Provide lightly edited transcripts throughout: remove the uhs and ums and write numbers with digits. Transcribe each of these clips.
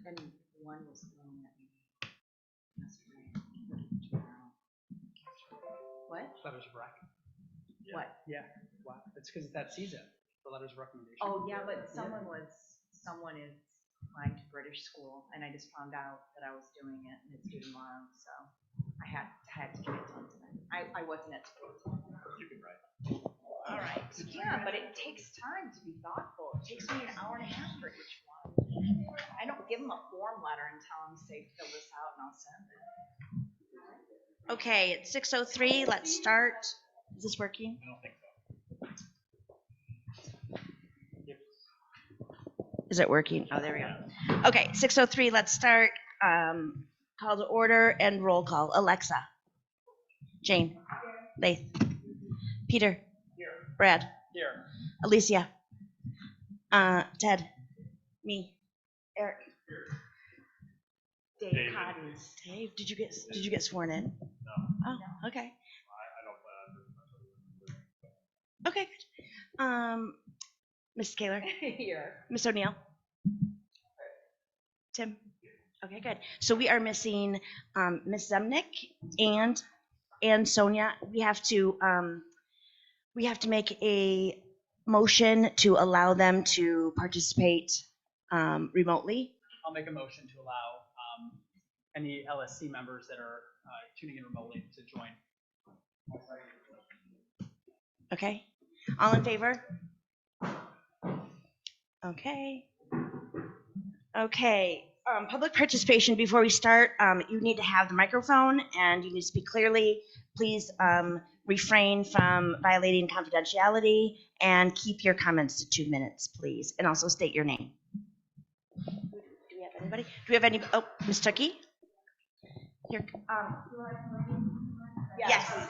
And one was thrown at me yesterday. What? Letters of rec. What? Yeah. Wow. It's because it's that season. The letters of recommendation. Oh yeah, but someone is applying to British school, and I just found out that I was doing it, and it's due tomorrow, so I had to get it done tonight. I wasn't at school. You can write. All right. Yeah, but it takes time to be thoughtful. It takes me an hour and a half for each one. I don't give them a form letter and tell them, say, fill this out, and I'll send it. Okay, it's 6:03. Let's start. Is this working? I don't think so. Is it working? Oh, there we go. Okay, 6:03. Let's start. Call to order and roll call. Alexa. Jane. Laith. Peter. Here. Brad. Here. Alicia. Ted. Me. Eric. Here. Dave Cottons. Dave, did you get sworn in? No. Oh, okay. I don't Okay, good. Miss Kaler. Here. Miss O'Neill. Tim. Okay, good. So we are missing Miss Zemnick and Sonia. We have to make a motion to allow them to participate remotely. I'll make a motion to allow any LSC members that are tuning in remotely to join. Okay. All in favor? Okay. Okay. Public participation. Before we start, you need to have the microphone and you need to speak clearly. Please refrain from violating confidentiality and keep your comments to 2 minutes, please. And also state your name. Do we have anybody? Do we have any? Oh, Ms. Tukey? Here. Yes.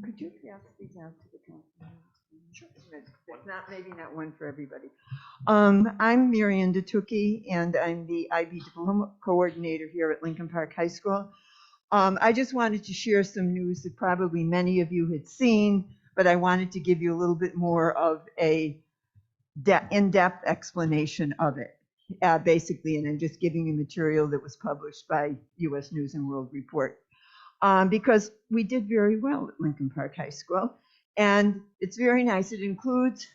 Could you pass these out to the council? Sure. Maybe not one for everybody. I'm Marian Datuki, and I'm the IB Diploma Coordinator here at Lincoln Park High School. I just wanted to share some news that probably many of you had seen, but I wanted to give you a little bit more of a in-depth explanation of it, basically, and I'm just giving you material that was published by U.S. News and World Report. Because we did very well at Lincoln Park High School, and it's very nice. It includes,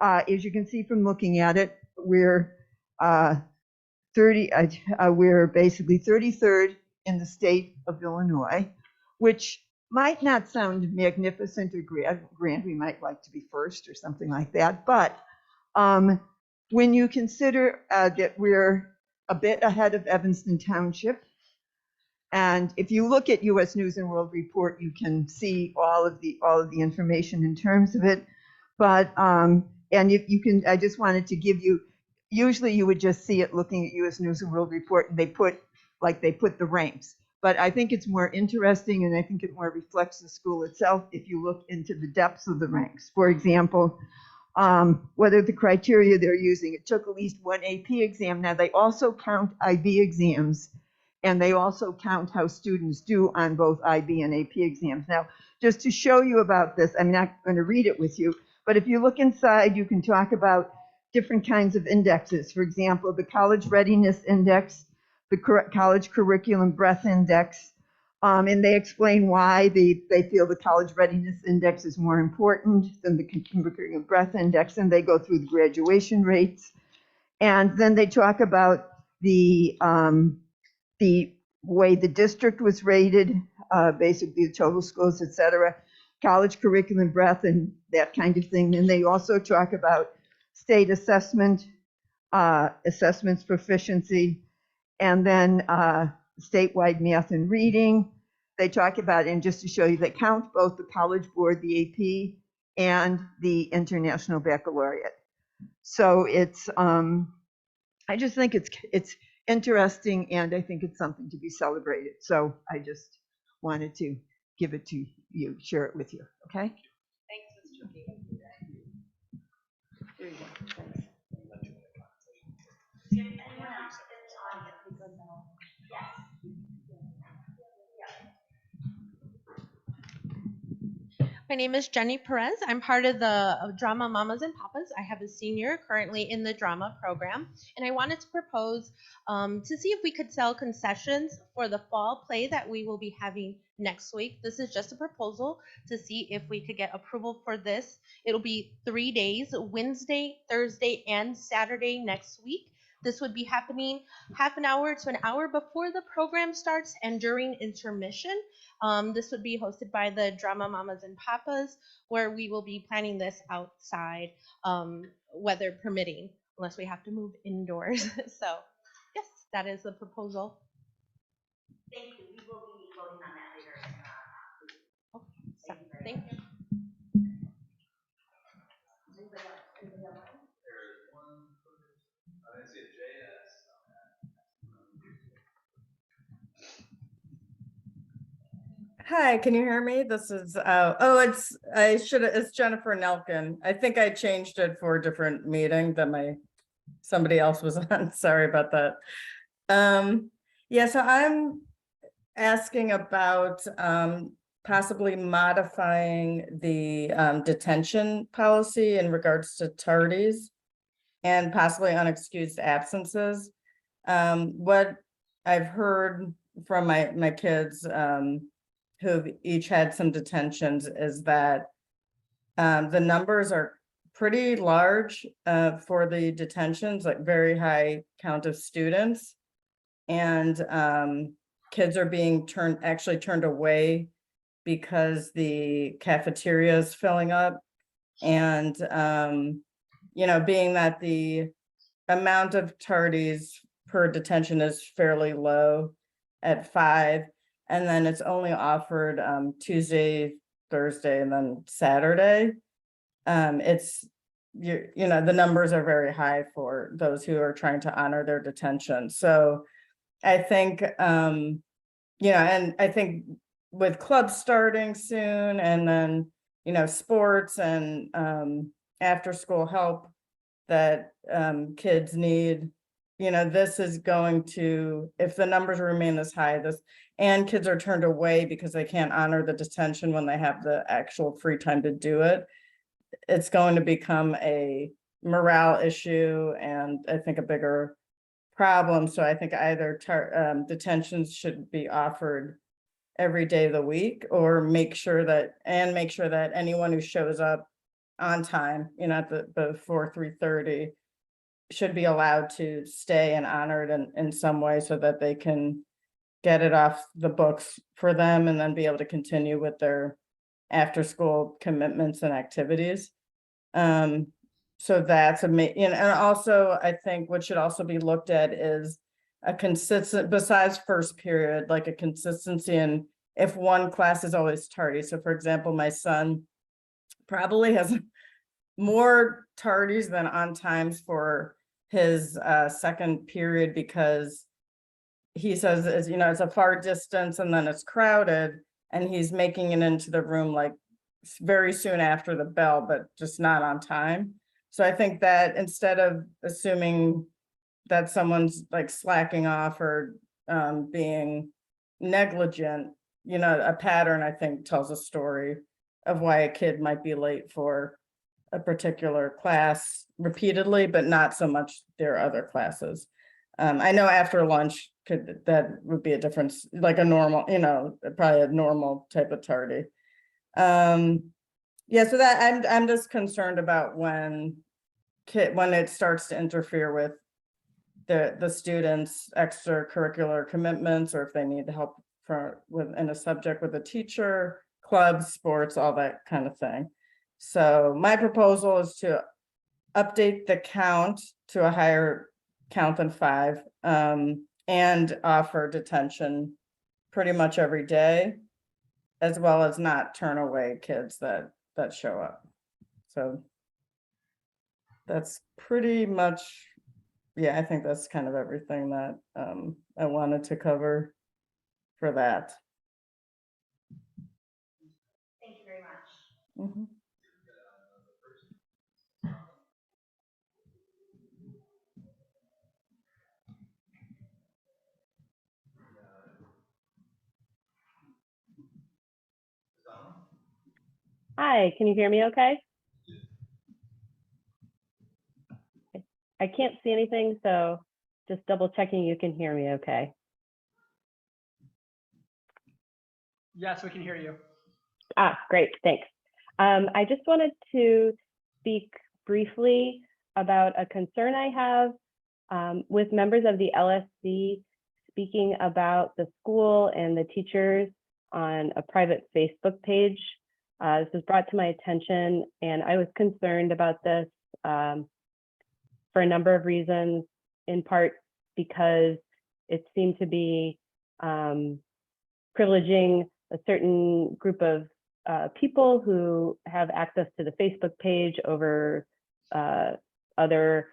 as you can see from looking at it, we're we're basically 33rd in the state of Illinois, which might not sound magnificent or grand. We might like to be first or something like that, but when you consider that we're a bit ahead of Evanston Township, and if you look at U.S. News and World Report, you can see all of the information in terms of it. But and if you can, I just wanted to give you. Usually, you would just see it looking at U.S. News and World Report, and they put the ranks. But I think it's more interesting, and I think it more reflects the school itself if you look into the depths of the ranks. For example, whether the criteria they're using. It took at least one AP exam. Now they also count IB exams. And they also count how students do on both IB and AP exams. Now, just to show you about this, I'm not going to read it with you, but if you look inside, you can talk about different kinds of indexes. For example, the College Readiness Index, the College Curriculum Breadth Index, and they explain why they feel the College Readiness Index is more important than the Curriculum Breadth Index, and they go through the graduation rates. And then they talk about the way the district was rated, basically the total scores, et cetera, college curriculum breadth and that kind of thing. And they also talk about state assessments proficiency, and then statewide math and reading. They talk about, and just to show you, they count both the College Board, the AP, and the International Baccalaureate. So it's, I just think it's interesting, and I think it's something to be celebrated. So I just wanted to give it to you, share it with you. Okay? Thanks, Mr. Tukey. There you go. Thanks. My name is Jenny Perez. I'm part of the Drama Mamas and Papas. I have a senior currently in the drama program, and I wanted to propose to see if we could sell concessions for the fall play that we will be having next week. This is just a proposal to see if we could get approval for this. It'll be 3 days, Wednesday, Thursday, and Saturday next week. This would be happening half an hour to an hour before the program starts and during intermission. This would be hosted by the Drama Mamas and Papas, where we will be planning this outside, weather permitting, unless we have to move indoors. So, yes, that is the proposal. Thank you. We will be voting on that later. So, thank you. Hi, can you hear me? This is it's Jennifer Nelkin. I think I changed it for a different meeting that somebody else was on. Sorry about that. Yeah, so I'm asking about possibly modifying the detention policy in regards to tardies and possibly unexcused absences. What I've heard from my kids who've each had some detentions is that the numbers are pretty large for the detentions, like very high count of students. And kids are being turned away because the cafeteria is filling up. And, being that the amount of tardies per detention is fairly low at 5, and then it's only offered Tuesday, Thursday, and then Saturday. The numbers are very high for those who are trying to honor their detention. So I think, and I think with clubs starting soon, and then, sports and after school help that kids need, this is going to, if the numbers remain this high, and kids are turned away because they can't honor the detention when they have the actual free time to do it, it's going to become a morale issue and I think a bigger problem. So I think either detentions should be offered every day of the week, or make sure that anyone who shows up on time, at before 3:30 should be allowed to stay and honor it in some way so that they can get it off the books for them and then be able to continue with their after school commitments and activities. So that's and also I think what should also be looked at is a consistent, besides first period, like a consistency in if one class is always tardy. So for example, my son probably has more tardies than on times for his second period, because he says, it's a far distance and then it's crowded, and he's making it into the room like very soon after the bell, but just not on time. So I think that instead of assuming that someone's like slacking off or being negligent, a pattern, I think, tells a story of why a kid might be late for a particular class repeatedly, but not so much their other classes. I know after lunch that would be a difference, like a normal, probably a normal type of tardy. Yeah, so that I'm just concerned about when it starts to interfere with the students' extracurricular commitments, or if they need help in a subject with a teacher, clubs, sports, all that kind of thing. So my proposal is to update the count to a higher count than 5, and offer detention pretty much every day, as well as not turn away kids that show up. So that's pretty much, yeah, I think that's kind of everything that I wanted to cover for that. Thank you very much. Mhm. Hi, can you hear me okay? I can't see anything, so just double checking you can hear me okay. Yes, we can hear you. Ah, great, thanks. I just wanted to speak briefly about a concern I have with members of the LSC speaking about the school and the teachers on a private Facebook page. This was brought to my attention, and I was concerned about this for a number of reasons, in part because it seemed to be privileging a certain group of people who have access to the Facebook page over other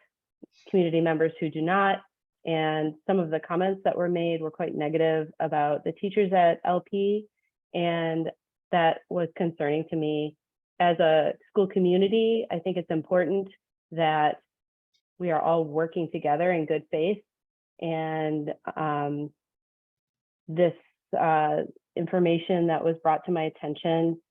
community members who do not. And some of the comments that were made were quite negative about the teachers at LP, and that was concerning to me. As a school community, I think it's important that we are all working together in good faith, and this information that was brought to my attention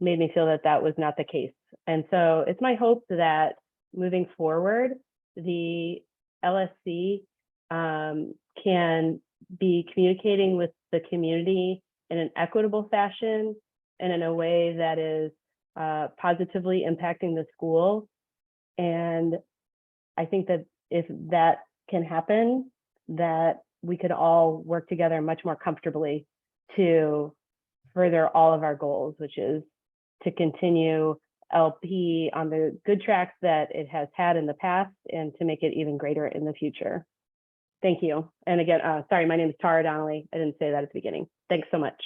made me feel that that was not the case. And so it's my hope that moving forward, the LSC can be communicating with the community in an equitable fashion and in a way that is positively impacting the school. And I think that if that can happen, that we could all work together much more comfortably to further all of our goals, which is to continue LP on the good tracks that it has had in the past and to make it even greater in the future. Thank you. And again, sorry, my name is Tara Donnelly. I didn't say that at the beginning. Thanks so much.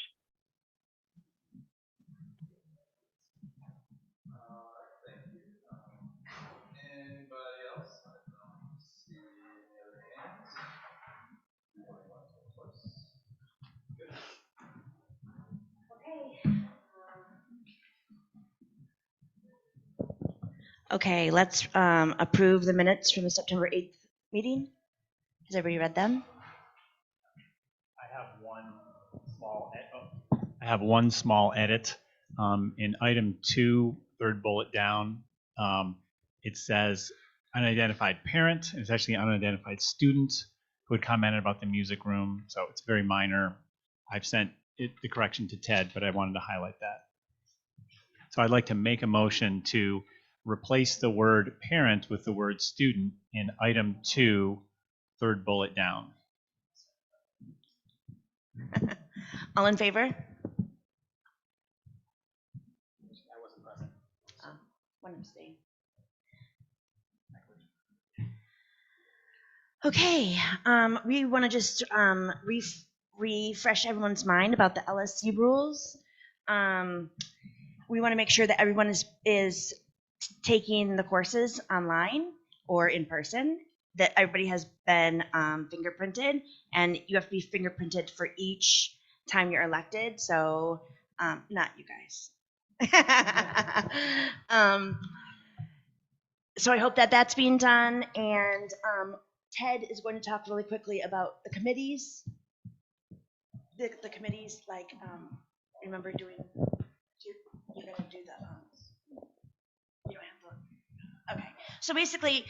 Anybody else? I don't see any other hands. Okay, let's approve the minutes from the September 8th meeting. Has everybody read them? I have one small edit. In item 2, third bullet down, it says unidentified parent. It's actually unidentified student who had commented about the music room. So it's very minor. I've sent the correction to Ted, but I wanted to highlight that. So I'd like to make a motion to replace the word parent with the word student in item 2, third bullet down. All in favor? I wasn't present. One abstain. Okay, we want to just refresh everyone's mind about the LSC rules. We want to make sure that everyone is taking the courses online or in person, that everybody has been fingerprinted, and you have to be fingerprinted for each time you're elected. So not you guys. So I hope that that's being done, and Ted is going to talk really quickly about the committees. The committees, like, remember doing, you're gonna do the, you don't have to, okay. So basically,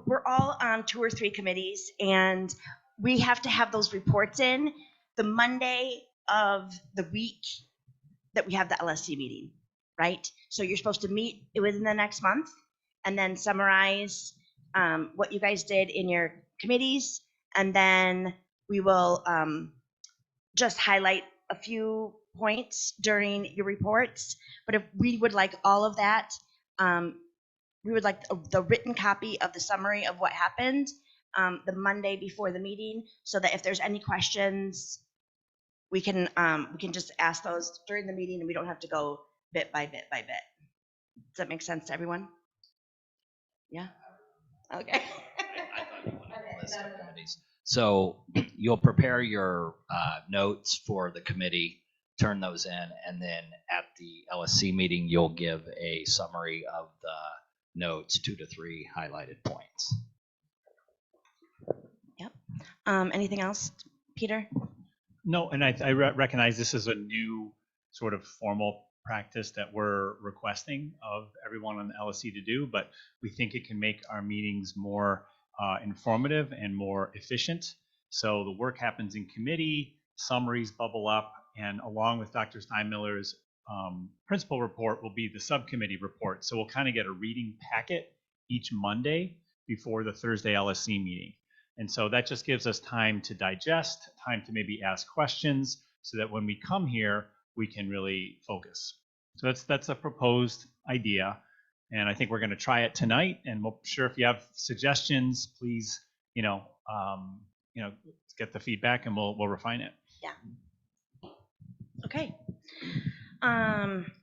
we're all on 2 or 3 committees, and we have to have those reports in the Monday of the week that we have the LSC meeting, right? So you're supposed to meet within the next month and then summarize what you guys did in your committees, and then we will just highlight a few points during your reports. But if we would like all of that, we would like the written copy of the summary of what happened the Monday before the meeting, so that if there's any questions, we can just ask those during the meeting, and we don't have to go bit by bit by bit. Does that make sense to everyone? Yeah? Okay. I thought you wanted a list of committees. So you'll prepare your notes for the committee, turn those in, and then at the LSC meeting, you'll give a summary of the notes, 2 to 3 highlighted points. Yep. Anything else, Peter? No, and I recognize this is a new sort of formal practice that we're requesting of everyone on the LSC to do, but we think it can make our meetings more informative and more efficient. So the work happens in committee, summaries bubble up, and along with Dr. Steinmiller's principal report will be the subcommittee report. So we'll kind of get a reading packet each Monday before the Thursday LSC meeting. And so that just gives us time to digest, time to maybe ask questions, so that when we come here, we can really focus. So that's a proposed idea. And I think we're going to try it tonight. And we'll sure if you have suggestions, please, get the feedback and we'll refine it. Yeah. Okay.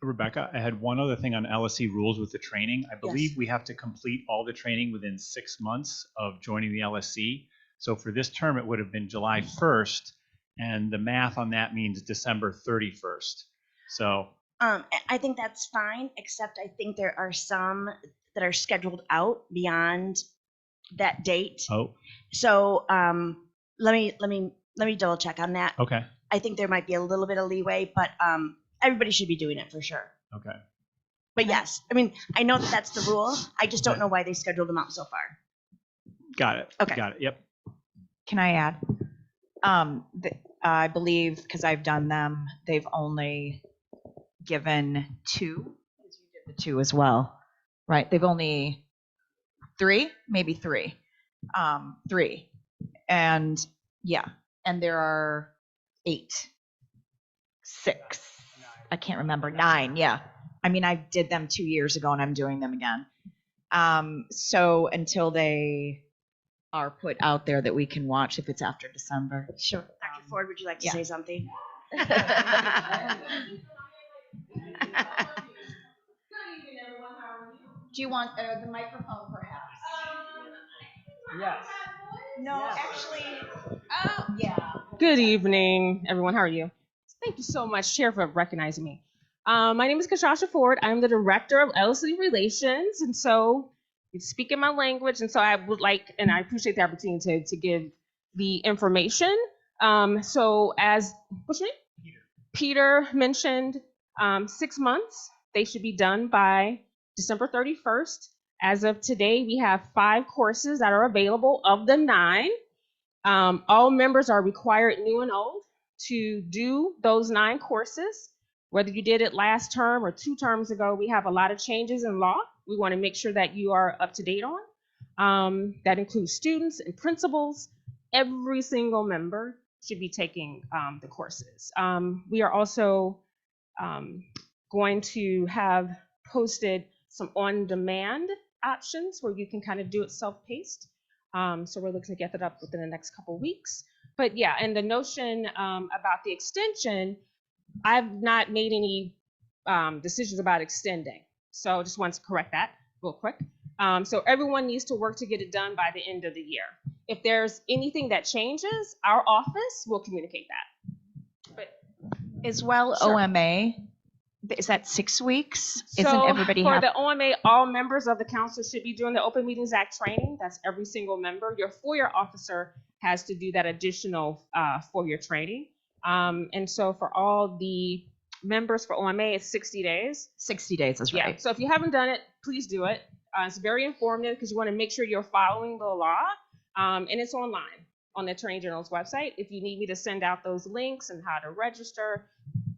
Rebecca, I had one other thing on LSC rules with the training. I believe we have to complete all the training within 6 months of joining the LSC. So for this term, it would have been July 1st, and the math on that means December 31st. So I think that's fine, except I think there are some that are scheduled out beyond that date. oh, So let me double check on that. okay, I think there might be a little bit of leeway, but everybody should be doing it for sure. okay. But yes, I mean, I know that that's the rule. I just don't know why they scheduled them out so far. Got it. Okay. Got it. Yep. Can I add? I believe, because I've done them, they've only given 2. Because you did the 2 as well, right? They've only 3, maybe 3. 3. And yeah, and there are 8, 6. I can't remember. 9, yeah. I mean, I did them 2 years ago and I'm doing them again. So until they are put out there that we can watch if it's after December. Sure. Dr. Ford, would you like to yeah. say something? Do you want the microphone, perhaps? Yes. No, Yes. actually, yeah. Good evening, everyone. How are you? Thank you so much, Chair, for recognizing me. My name is Kashasha Ford. I'm the Director of LSC Relations, and so you speak in my language, and so I would like, and I appreciate the opportunity to give the information. So as, what's your name? Peter mentioned 6 months. They should be done by December 31st. As of today, we have 5 courses that are available of the 9. All members are required, new and old, to do those 9 courses. Whether you did it last term or 2 terms ago, we have a lot of changes in law we want to make sure that you are up to date on. That includes students and principals. Every single member should be taking the courses. We are also going to have posted some on-demand options where you can kind of do it self-paced. So we're looking to get that up within the next couple of weeks. But yeah, and the notion about the extension, I've not made any decisions about extending. So I just wanted to correct that real quick. So everyone needs to work to get it done by the end of the year. If there's anything that changes, our office will communicate that. But As well, Sure. OMA, is that 6 weeks? Isn't so everybody for have? the OMA, all members of the council should be doing the Open Meetings Act training. That's every single member. Your FOIA officer has to do that additional FOIA training. And so for all the members for OMA, it's 60 days. 60 days is Yeah. right. So if you haven't done it, please do it. It's very informative because you want to make sure you're following the law. And it's online on the Attorney General's website. If you need me to send out those links and how to register,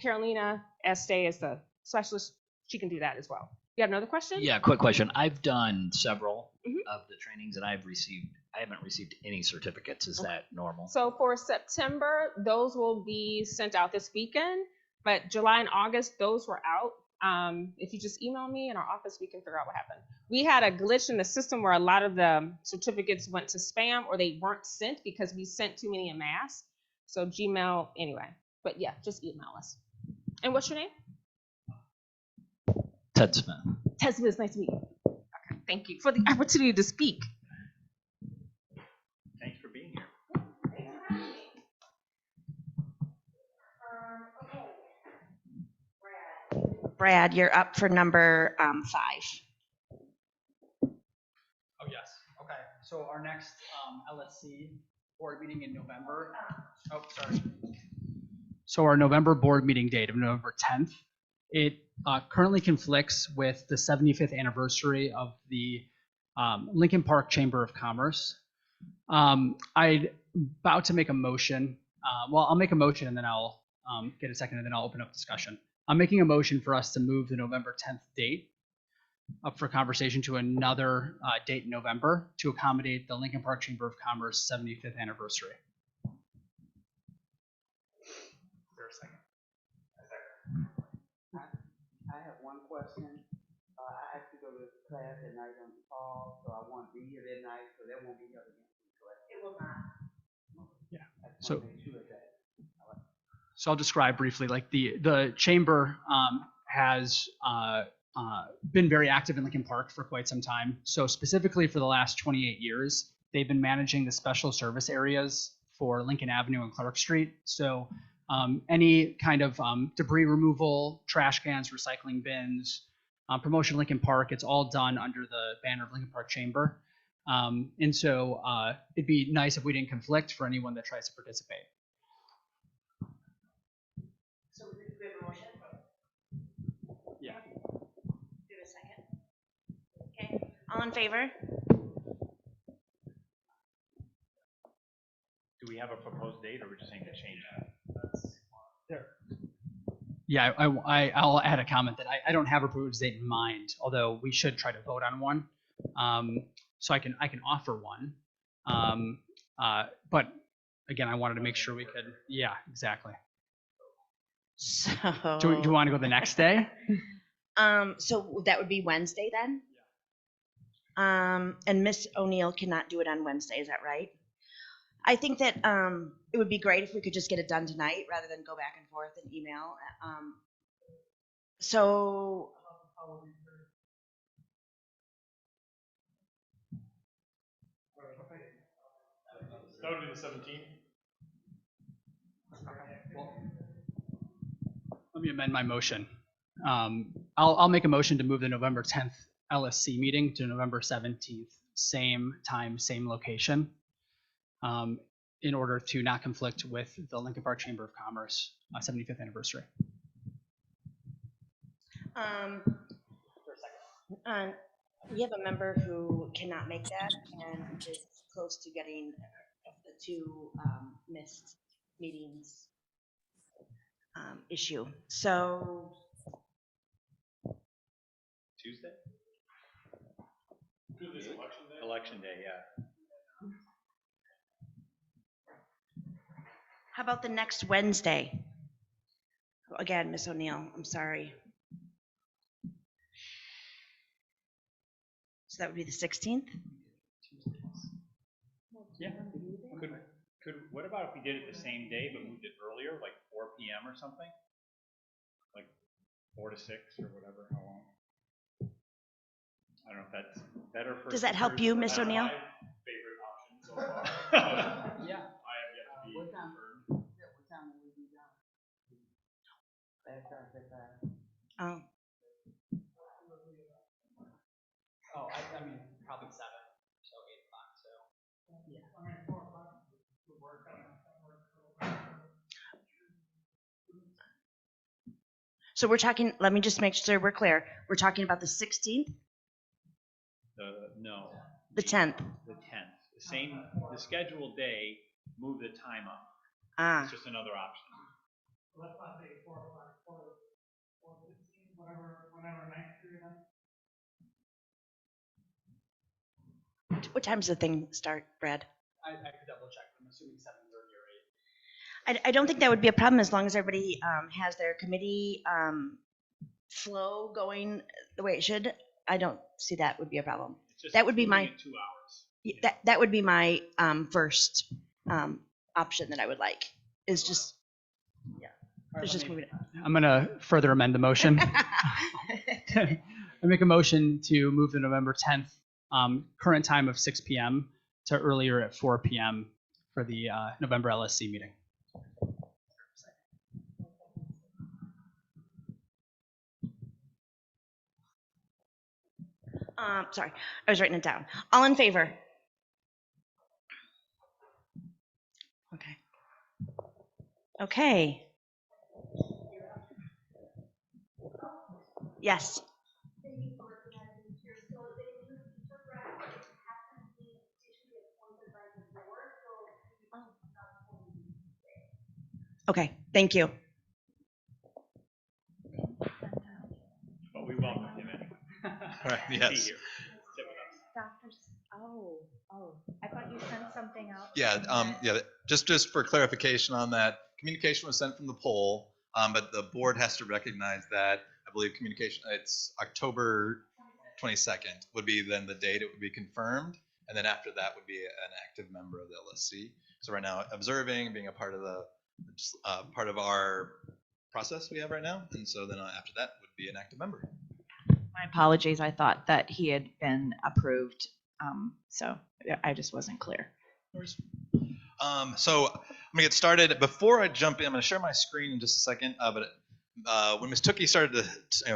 Carolina Este is the specialist. She can do that as well. You have another question? Yeah, quick question. I've done several Mhm. of the trainings and I haven't received any certificates. Is that normal? So for September, those will be sent out this weekend, but July and August, those were out. If you just email me in our office, we can figure out what happened. We had a glitch in the system where a lot of the certificates went to spam or they weren't sent because we sent too many en masse. So Gmail, anyway. But yeah, just email us. And what's your name? Ted Smith. Ted Smith, nice to meet you. Okay, thank you for the opportunity to speak. Thanks for being here. Brad, you're up for number 5. Oh, yes. Okay. So our next LSC board meeting in November. Oh, sorry. So our November board meeting date of November 10th It currently conflicts with the 75th anniversary of the Lincoln Park Chamber of Commerce. I'm about to make a motion. Well, I'll make a motion and then I'll get a second and then I'll open up discussion. I'm making a motion for us to move the November 10th date up for conversation to another date in November to accommodate the Lincoln Park Chamber of Commerce 75th anniversary. Is there a second? I have one question. I actually go to class at night on the fall, so I won't be here that night, so that won't be held against me, correct? It will not. Yeah. I just So, want to make sure of that. so I'll describe briefly. Like the chamber has been very active in Lincoln Park for quite some time. So specifically for the last 28 years, they've been managing the special service areas for Lincoln Avenue and Clark Street. So any kind of debris removal, trash cans, recycling bins, promotion of Lincoln Park, it's all done under the banner of Lincoln Park Chamber. And so it'd be nice if we didn't conflict for anyone that tries to participate. So we have a motion? Yeah. Do we have a second? Okay, all in favor? Do we have a proposed date, or we're just saying to change that? Yeah, I'll add a comment that I don't have a proposed date in mind, although we should try to vote on one. So I can offer one. But again, I wanted to make sure we could. Yeah, exactly. So. Do you want to go the next day? So that would be Wednesday then? Yeah. And Miss O'Neill cannot do it on Wednesday, is that right? I think that it would be great if we could just get it done tonight rather than go back and forth and email. So. That would be the 17th. Let me amend my motion. I'll make a motion to move the November 10th LSC meeting to November 17th, same time, same location, in order to not conflict with the Lincoln Park Chamber of Commerce 75th anniversary. We have a member who cannot make that and is close to getting the two missed meetings issue. So. Tuesday? Tuesday's election day. Election day, yeah. How about the next Wednesday? Again, Miss O'Neill, I'm sorry. So that would be the 16th? Yeah. What about if we did it the same day but moved it earlier, like 4 p.m. or something? Like 4 to 6 or whatever, how long? I don't know if that's better for. Does that help you, Miss O'Neill? My favorite option so far. Yeah. I have yet to be What time? confirmed. Yeah, what time will we be done? Oh. Oh, I mean, probably 7, so 8 o'clock, so. Yeah. So we're talking, let me just make sure we're clear. We're talking about the 16th, No. the 10th. The 10th. The scheduled day, move the time up. Ah, It's just another option. Let's not say 4 o'clock, 4:15, whatever night you're in. what time does the thing start, Brad? I could double check. I'm assuming 7:30 or 8. I don't think that would be a problem as long as everybody has their committee flow going the way it should. I don't see that would be a problem. That would be my 2 hours. that would be my first option that I would like is just moving it. I'm gonna further amend the motion. I make a motion to move the November 10th current time of 6 p.m. to earlier at 4 p.m. for the November LSC meeting. Sorry, I was writing it down. All in favor? Okay. Okay. Yes. Okay, thank you. But we welcome him anyway. Right, yes. Doctors, I thought you sent something out. Yeah, just for clarification on that, communication was sent from the poll, but the board has to recognize that. I believe communication, it's October 22nd would be then the date it would be confirmed, and then after that would be an active member of the LSC. So right now, observing, being a part of our process we have right now, and so then after that would be an active member. My apologies. I thought that he had been approved. So I just wasn't clear. So I'm gonna get started. Before I jump in, I'm gonna share my screen in just a second. But when Ms. Tookie started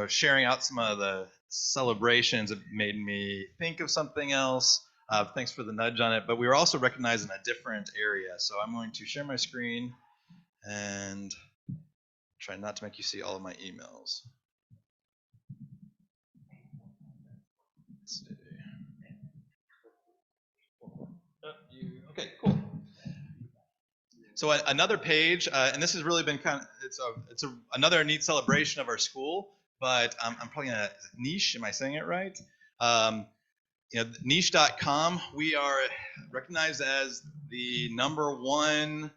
sharing out some of the celebrations, it made me think of something else. Thanks for the nudge on it. But we were also recognized in a different area. So I'm going to share my screen and try not to make you see all of my emails. Let's see. Okay, cool. So another page, and this has really been another neat celebration of our school. But I'm probably gonna niche. Am I saying it right? Niche.com. We are recognized as the #1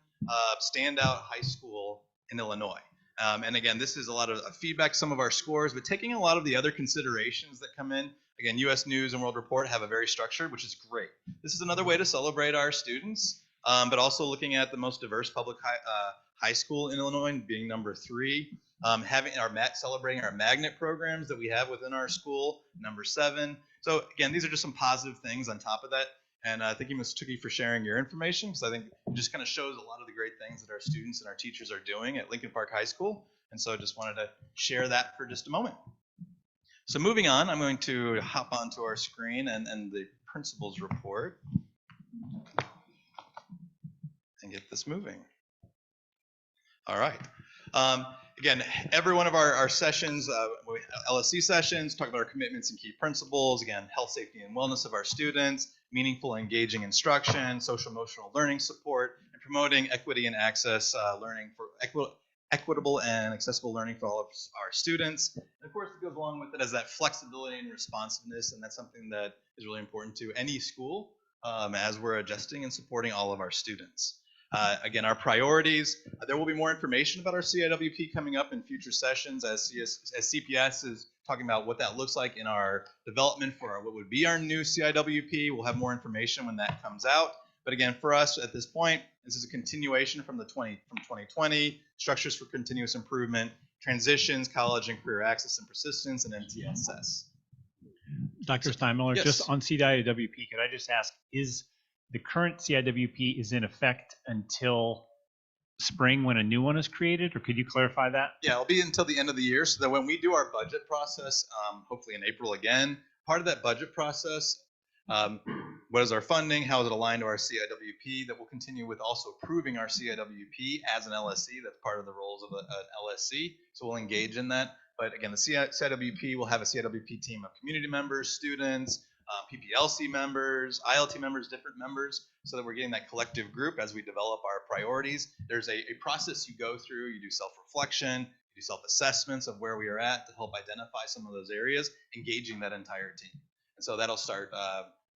standout high school in Illinois. And again, this is a lot of feedback, some of our scores, but taking a lot of the other considerations that come in. Again, U.S. News and World Report have a very structured, which is great. This is another way to celebrate our students, but also looking at the most diverse public high school in Illinois, being #3. Celebrating our magnet programs that we have within our school, #7. So again, these are just some positive things on top of that. And thank you, Ms. Tookie, for sharing your information, because I think it just kind of shows a lot of the great things that our students and our teachers are doing at Lincoln Park High School. And so I just wanted to share that for just a moment. So moving on, I'm going to hop onto our screen and the principal's report and get this moving. All right. Again, every one of our sessions, LSC sessions, talk about our commitments and key principles. Again, health, safety, and wellness of our students, meaningful, engaging instruction, social emotional learning support, and promoting equity and access learning for equitable and accessible learning for all of our students. And of course, it goes along with it as that flexibility and responsiveness, and that's something that is really important to any school as we're adjusting and supporting all of our students. Again, our priorities, there will be more information about our CIWP coming up in future sessions as CPS is talking about what that looks like in our development for what would be our new CIWP. We'll have more information when that comes out. But again, for us at this point, this is a continuation from 2020, structures for continuous improvement, transitions, college and career access and persistence, and MTSS. Dr. Steinmiller, yes. Just on CIWP, could I just ask, is the current CIWP is in effect until spring when a new one is created, or could you clarify that? Yeah, it'll be until the end of the year, so that when we do our budget process, hopefully in April again, part of that budget process, what is our funding, how is it aligned to our CIWP, that will continue with also approving our CIWP as an LSC. That's part of the roles of an LSC, so we'll engage in that. But again, the CIWP will have a CIWP team of community members, students, PPLC members, ILT members, different members, so that we're getting that collective group as we develop our priorities. There's a process you go through. You do self-reflection, you do self-assessments of where we are at to help identify some of those areas, engaging that entire team. And so that'll start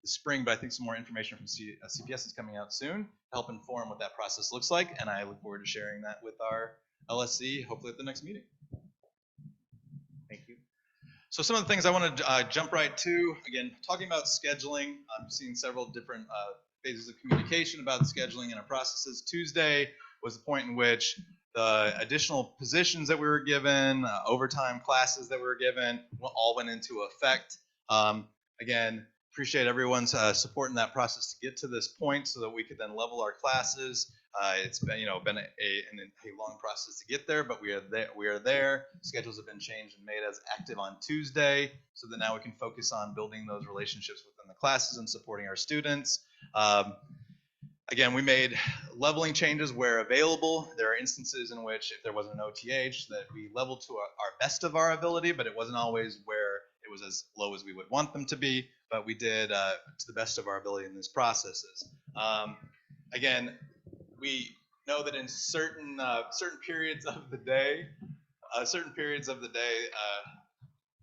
this spring, but I think some more information from CPS is coming out soon to help inform what that process looks like, and I look forward to sharing that with our LSC, hopefully at the next meeting. Thank you. So some of the things I want to jump right to, again, talking about scheduling. I'm seeing several different phases of communication about scheduling and our processes. Tuesday was the point in which the additional positions that we were given, overtime classes that we were given, all went into effect. Again, appreciate everyone's support in that process to get to this point so that we could then level our classes. It's been, been a long process to get there, but we are there. Schedules have been changed and made as active on Tuesday, so that now we can focus on building those relationships within the classes and supporting our students. Again, we made leveling changes where available. There are instances in which if there was an OTH that we leveled to our best of our ability, but it wasn't always where it was as low as we would want them to be, but we did to the best of our ability in these processes. Again, we know that in certain periods of the day,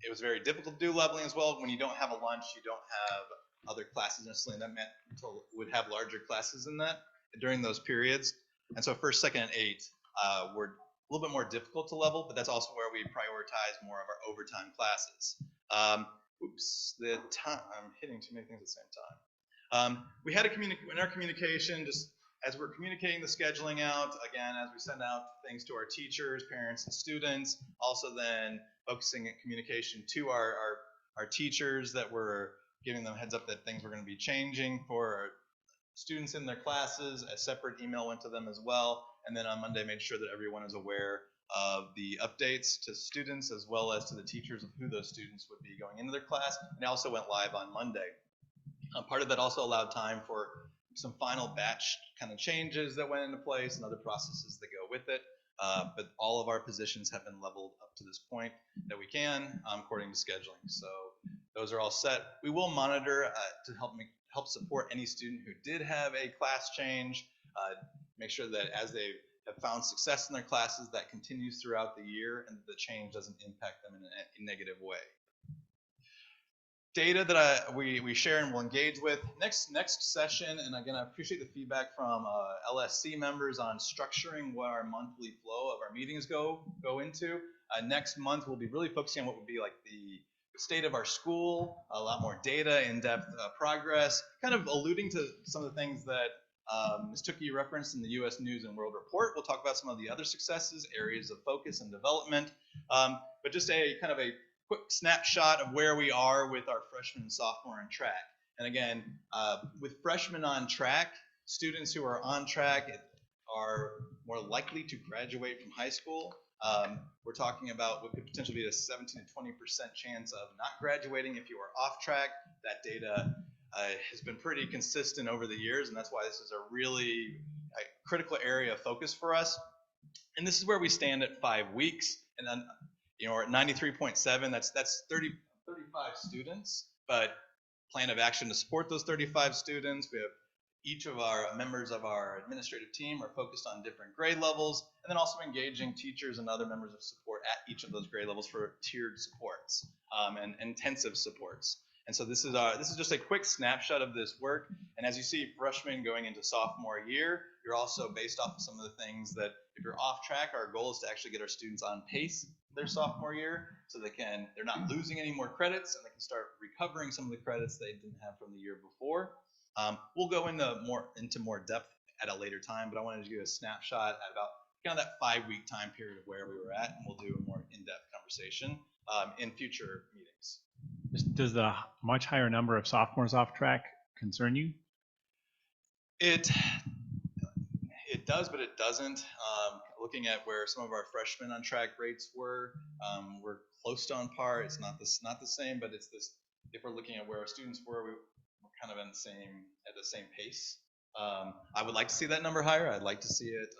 it was very difficult to do leveling as well. When you don't have a lunch, you don't have other classes necessarily, and that meant would have larger classes in that during those periods. And so first, second, and eighth were a little bit more difficult to level, but that's also where we prioritize more of our overtime classes. I'm hitting too many things at the same time. We had in our communication, just as we're communicating the scheduling out, again, as we send out things to our teachers, parents, and students, also then focusing at communication to our teachers, that we're giving them heads up that things were going to be changing for our students in their classes. A separate email went to them as well. And then on Monday, made sure that everyone is aware of the updates to students as well as to the teachers of who those students would be going into their class. And it also went live on Monday. Part of that also allowed time for some final batch kind of changes that went into place and other processes that go with it. But all of our positions have been leveled up to this point that we can according to scheduling. So those are all set. We will monitor to help support any student who did have a class change, make sure that as they have found success in their classes, that continues throughout the year and the change doesn't impact them in a negative way. Data that we share and will engage with next session, and again, I appreciate the feedback from LSC members on structuring what our monthly flow of our meetings go into. Next month, we'll be really focusing on what would be like the state of our school, a lot more data, in-depth progress, kind of alluding to some of the things that Ms. Tukey referenced in the U.S. News and World Report. We'll talk about some of the other successes, areas of focus and development, but just a kind of a quick snapshot of where we are with our freshmen and sophomore on track. And again, with freshmen on track, students who are on track are more likely to graduate from high school. We're talking about what could potentially be a 17 to 20% chance of not graduating if you are off track. That data has been pretty consistent over the years, and that's why this is a really critical area of focus for us. And this is where we stand at 5 weeks, and then we're at 93.7. That's 35 students, but plan of action to support those 35 students. We have each of our members of our administrative team are focused on different grade levels, and then also engaging teachers and other members of support at each of those grade levels for tiered supports and intensive supports. And so this is just a quick snapshot of this work. And as you see, freshmen going into sophomore year, you're also based off of some of the things that if you're off track, our goal is to actually get our students on pace their sophomore year, so they're not losing any more credits and they can start recovering some of the credits they didn't have from the year before. We'll go into more depth at a later time, but I wanted to give you a snapshot at about kind of that 5-week time period of where we were at, and we'll do a more in-depth conversation in future meetings. Does the much higher number of sophomores off track concern you? It does, but it doesn't. Looking at where some of our freshmen on track rates were, we're close to on par. It's not the same, but it's this. If we're looking at where our students were, we're kind of at the same pace. I would like to see that number higher. I'd like to see it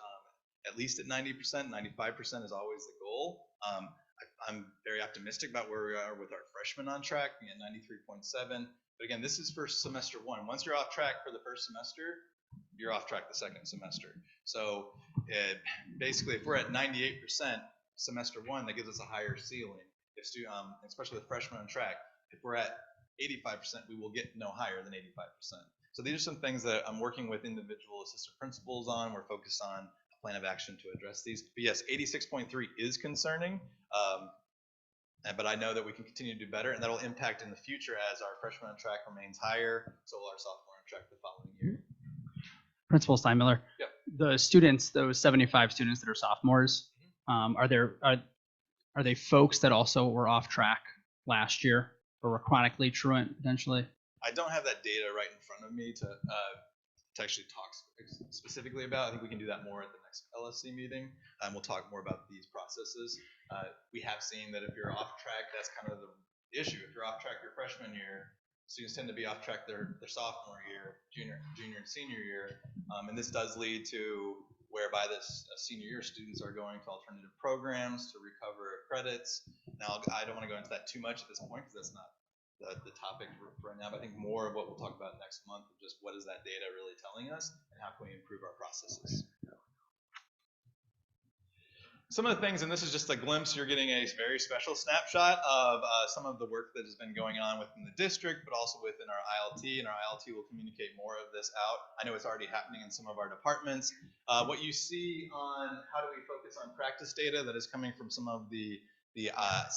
at least at 90%. 95% is always the goal. I'm very optimistic about where we are with our freshmen on track, being at 93.7. But again, this is for semester 1. Once you're off track for the first semester, you're off track the second semester. So basically, if we're at 98% semester 1, that gives us a higher ceiling. Especially with freshmen on track, if we're at 85%, we will get no higher than 85%. So these are some things that I'm working with individual assistant principals on. We're focused on a plan of action to address these. But yes, 86.3 is concerning, but I know that we can continue to do better, and that'll impact in the future as our freshman on track remains higher, so will our sophomore on track the following year. Principal Steinmiller. Yep. The students, those 75 students that are sophomores, are they folks that also were off track last year or were chronically truant potentially? I don't have that data right in front of me to actually talk specifically about. I think we can do that more at the next LSC meeting, and we'll talk more about these processes. We have seen that if you're off track, that's kind of the issue. If you're off track your freshman year, students tend to be off track their sophomore year, junior and senior year, and this does lead to whereby this senior year students are going to alternative programs to recover credits. Now, I don't want to go into that too much at this point because that's not the topic for right now, but I think more of what we'll talk about next month of just what is that data really telling us and how can we improve our processes. Some of the things, and this is just a glimpse, you're getting a very special snapshot of some of the work that has been going on within the district, but also within our ILT, and our ILT will communicate more of this out. I know it's already happening in some of our departments. What you see on how do we focus on practice data that is coming from some of the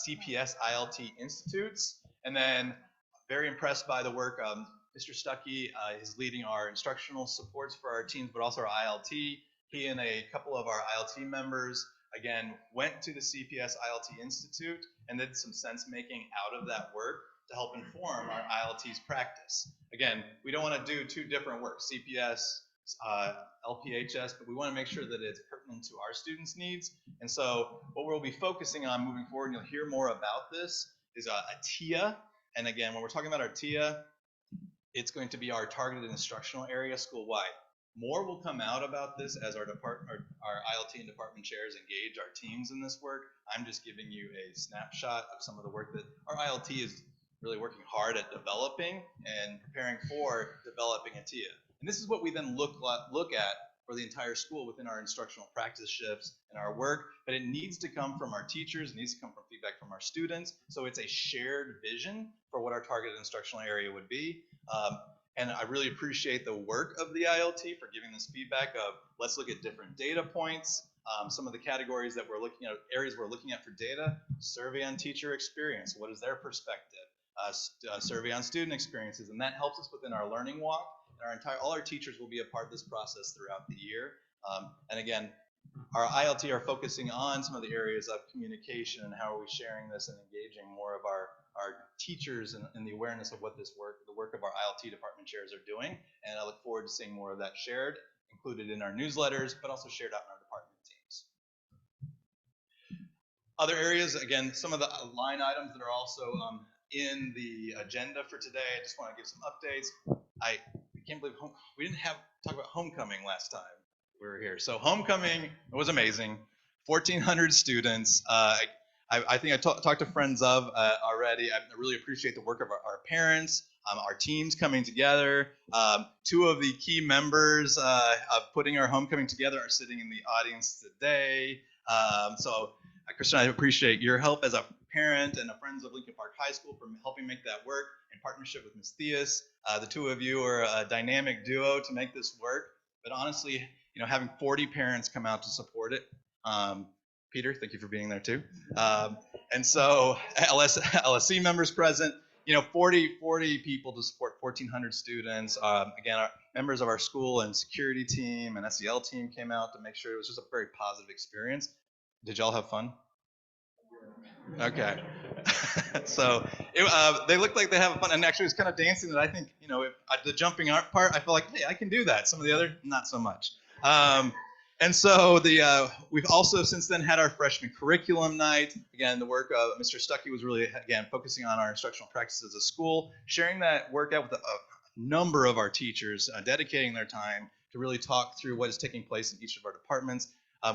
CPS ILT institutes, and then very impressed by the work Mr. Stuckey is leading our instructional supports for our teams, but also our ILT. He and a couple of our ILT members again went to the CPS ILT Institute and did some sense making out of that work to help inform our ILT's practice. Again, we don't want to do two different work, CPS, LPHS, but we want to make sure that it's pertinent to our students' needs. And so what we'll be focusing on moving forward, and you'll hear more about this, is a TIA. And again, when we're talking about our TIA, it's going to be our targeted instructional area school-wide. More will come out about this as our ILT and department chairs engage our teams in this work. I'm just giving you a snapshot of some of the work that our ILT is really working hard at developing and preparing for developing a TIA. And this is what we then look at for the entire school within our instructional practice shifts and our work, but it needs to come from our teachers, it needs to come from feedback from our students, so it's a shared vision for what our targeted instructional area would be. And I really appreciate the work of the ILT for giving this feedback of let's look at different data points, some of the categories that we're looking at, areas we're looking at for data, survey on teacher experience, what is their perspective, survey on student experiences, and that helps us within our learning walk. And all our teachers will be a part of this process throughout the year. And again, our ILT are focusing on some of the areas of communication and how are we sharing this and engaging more of our teachers in the awareness of what the work of our ILT department chairs are doing. And I look forward to seeing more of that shared, included in our newsletters, but also shared out in our department teams. Other areas, again, some of the line items that are also in the agenda for today. I just want to give some updates. I can't believe we didn't talk about homecoming last time we were here. So homecoming was amazing. 1,400 students. I think I talked to friends of already. I really appreciate the work of our parents, our teams coming together. Two of the key members of putting our homecoming together are sitting in the audience today. So, Kristen, I appreciate your help as a parent and a friends of Lincoln Park High School for helping make that work in partnership with Ms. Theus. The two of you are a dynamic duo to make this work. But honestly, having 40 parents come out to support it. Peter, thank you for being there too. And so LSC members present, 40 people to support 1,400 students. Again, our members of our school and security team and SEL team came out to make sure it was just a very positive experience. Did y'all have fun? Okay. So they looked like they have fun, and actually it was kind of dancing that I think, the jumping art part, I felt like, hey, I can do that. Some of the other, not so much. And so we've also since then had our freshman curriculum night. Again, the work of Mr. Stuckey was really, again, focusing on our instructional practices as a school, sharing that work out with a number of our teachers, dedicating their time to really talk through what is taking place in each of our departments,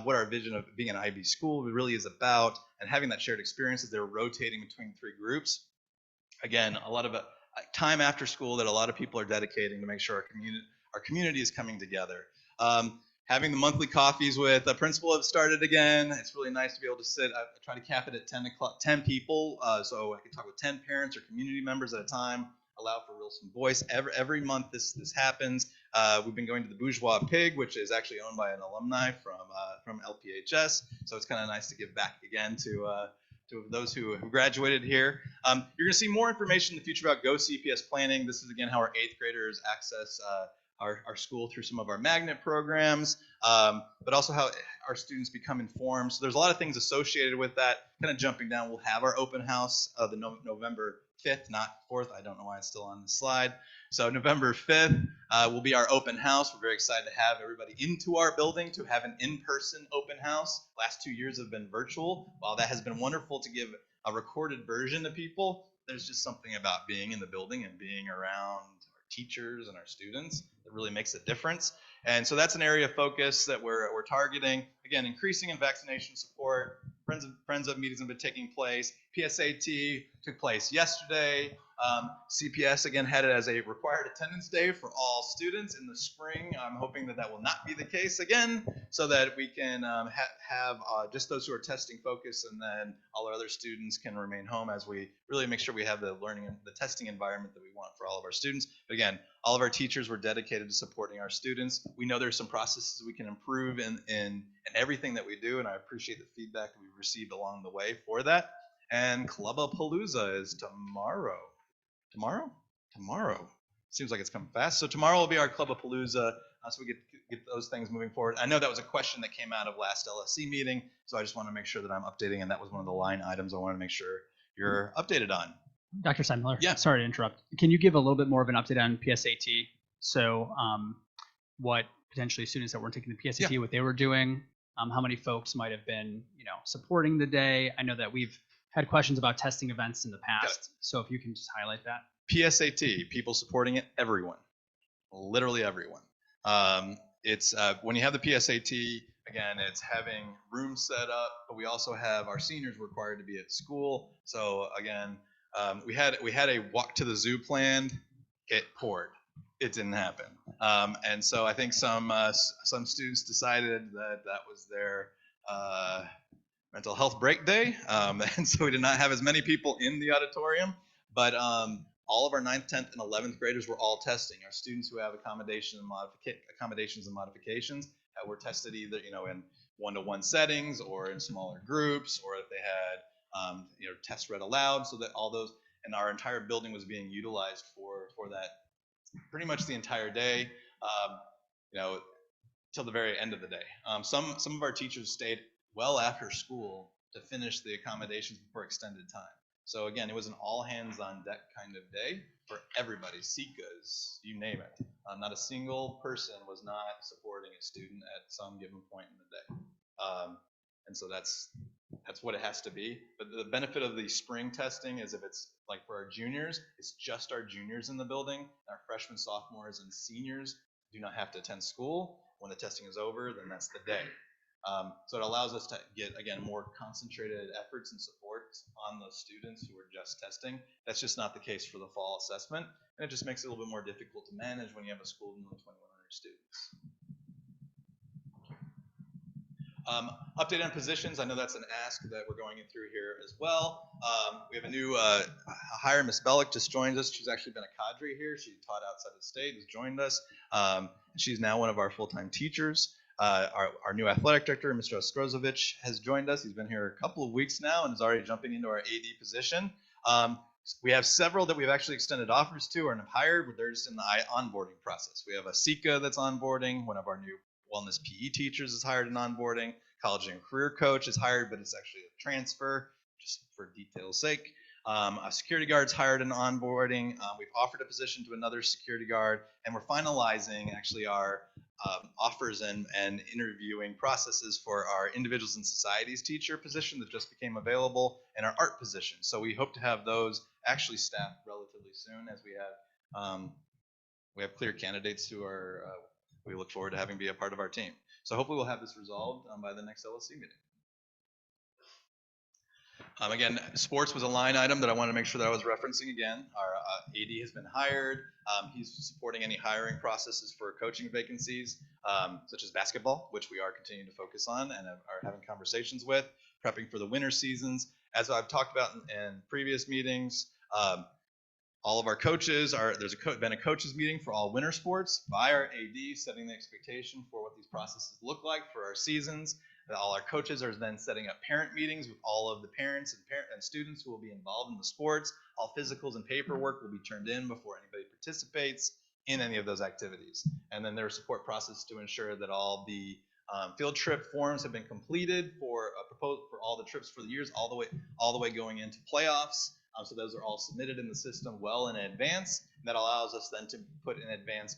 what our vision of being an IB school really is about, and having that shared experience as they're rotating between three groups. Again, a lot of time after school that a lot of people are dedicating to make sure our community is coming together. Having the monthly coffees with the principal have started again. It's really nice to be able to sit. I try to cap it at 10 people, so I can talk with 10 parents or community members at a time, allow for some voice. Every month this happens. We've been going to the Bourgeois Pig, which is actually owned by an alumni from LPHS, so it's kind of nice to give back again to those who graduated here. You're going to see more information in the future about Go CPS planning. This is, again, how our 8th graders access our school through some of our magnet programs, but also how our students become informed. So there's a lot of things associated with that. Kind of jumping down, we'll have our open house the November 5th, not 4th. I don't know why it's still on the slide. So November 5th will be our open house. We're very excited to have everybody into our building to have an in-person open house. Last 2 years have been virtual. While that has been wonderful to give a recorded version to people, there's just something about being in the building and being around our teachers and our students that really makes a difference. And so that's an area of focus that we're targeting. Again, increasing in vaccination support. Friends of meetings have been taking place. PSAT took place yesterday. CPS again had it as a required attendance day for all students in the spring. I'm hoping that will not be the case again, so that we can have just those who are testing focused, and then all our other students can remain home as we really make sure we have the learning and the testing environment that we want for all of our students. But again, all of our teachers were dedicated to supporting our students. We know there's some processes we can improve in everything that we do, and I appreciate the feedback that we've received along the way for that. And Clubapalooza is tomorrow. Tomorrow. Seems like it's coming fast. So tomorrow will be our Clubapalooza, so we get those things moving forward. I know that was a question that came out of last LSC meeting, so I just want to make sure that I'm updating, and that was one of the line items I want to make sure you're updated on. Dr. Steinmiller? Yeah. Sorry to interrupt. Can you give a little bit more of an update on PSAT? So what potentially students that weren't taking the PSAT, what they were doing, how many folks might have been, supporting the day? I know that we've had questions about testing events in the past. So if you can just highlight that. PSAT, people supporting it, everyone, literally everyone. It's when you have the PSAT, again, it's having rooms set up, but we also have our seniors required to be at school. So again, we had a walk to the zoo planned. It poured. It didn't happen. And so I think some students decided that was their mental health break day, and so we did not have as many people in the auditorium, but all of our 9th, 10th, and 11th graders were all testing. Our students who have accommodations and modifications were tested either in one-to-one settings or in smaller groups, or if they had tests read aloud, so that all those, and our entire building was being utilized for that pretty much the entire day, till the very end of the day. Some of our teachers stayed well after school to finish the accommodations for extended time. So again, it was an all hands on deck kind of day for everybody, SICAs, you name it. Not a single person was not supporting a student at some given point in the day. And so that's what it has to be. But the benefit of the spring testing is if it's like for our juniors, it's just our juniors in the building. Our freshmen, sophomores, and seniors do not have to attend school. When the testing is over, then that's the day. So it allows us to get, again, more concentrated efforts and support on those students who are just testing. That's just not the case for the fall assessment, and it just makes it a little bit more difficult to manage when you have a school of nearly 2,100 students. Update on positions. I know that's an ask that we're going through here as well. We have a new hire. Miss Bellick just joined us. She's actually been a cadre here. She taught outside of the state, has joined us. She's now one of our full-time teachers. Our new athletic director, Mr. Ostrozovic, has joined us. He's been here a couple of weeks now and is already jumping into our AD position. We have several that we've actually extended offers to or have hired, but they're just in the onboarding process. We have a SICA that's onboarding. One of our new wellness PE teachers is hired in onboarding. College and career coach is hired, but it's actually a transfer, just for detail's sake. A security guard's hired in onboarding. We've offered a position to another security guard, and we're finalizing actually our offers and interviewing processes for our individuals and societies teacher position that just became available, and our art position. So we hope to have those actually staffed relatively soon, as we have clear candidates who are we look forward to having be a part of our team. So hopefully we'll have this resolved by the next LSC meeting. Again, sports was a line item that I wanted to make sure that I was referencing again. Our AD has been hired. He's supporting any hiring processes for coaching vacancies, such as basketball, which we are continuing to focus on and are having conversations with, prepping for the winter seasons. As I've talked about in previous meetings, all of our coaches been a coaches meeting for all winter sports by our AD, setting the expectation for what these processes look like for our seasons. All our coaches are then setting up parent meetings with all of the parents and students who will be involved in the sports. All physicals and paperwork will be turned in before anybody participates in any of those activities. And then there's a support process to ensure that all the field trip forms have been completed for all the trips for the years, all the way going into playoffs. So those are all submitted in the system well in advance. And that allows us then to put in advance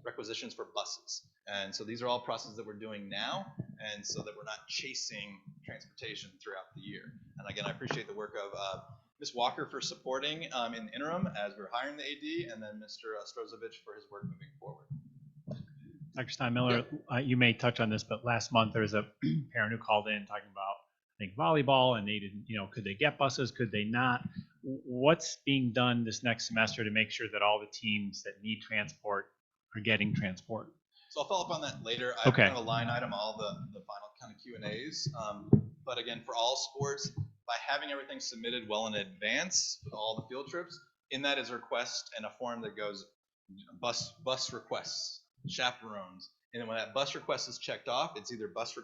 requisitions for buses. And so these are all processes that we're doing now, and so that we're not chasing transportation throughout the year. And again, I appreciate the work of Ms. Walker for supporting in the interim as we're hiring the AD, and then Mr. Strozovich for his work moving forward. Dr. Steinmiller, you may touch on this, but last month there was a parent who called in talking about, I think, volleyball, and they didn't, could they get buses? Could they not? What's being done this next semester to make sure that all the teams that need transport are getting transport? So I'll follow up on that later. I have kind of a line item, all the final kind of Q&As. But again, for all sports, by having everything submitted well in advance with all the field trips, in that is a request and a form that goes bus requests, chaperones. And then when that bus request is checked off, it's either bus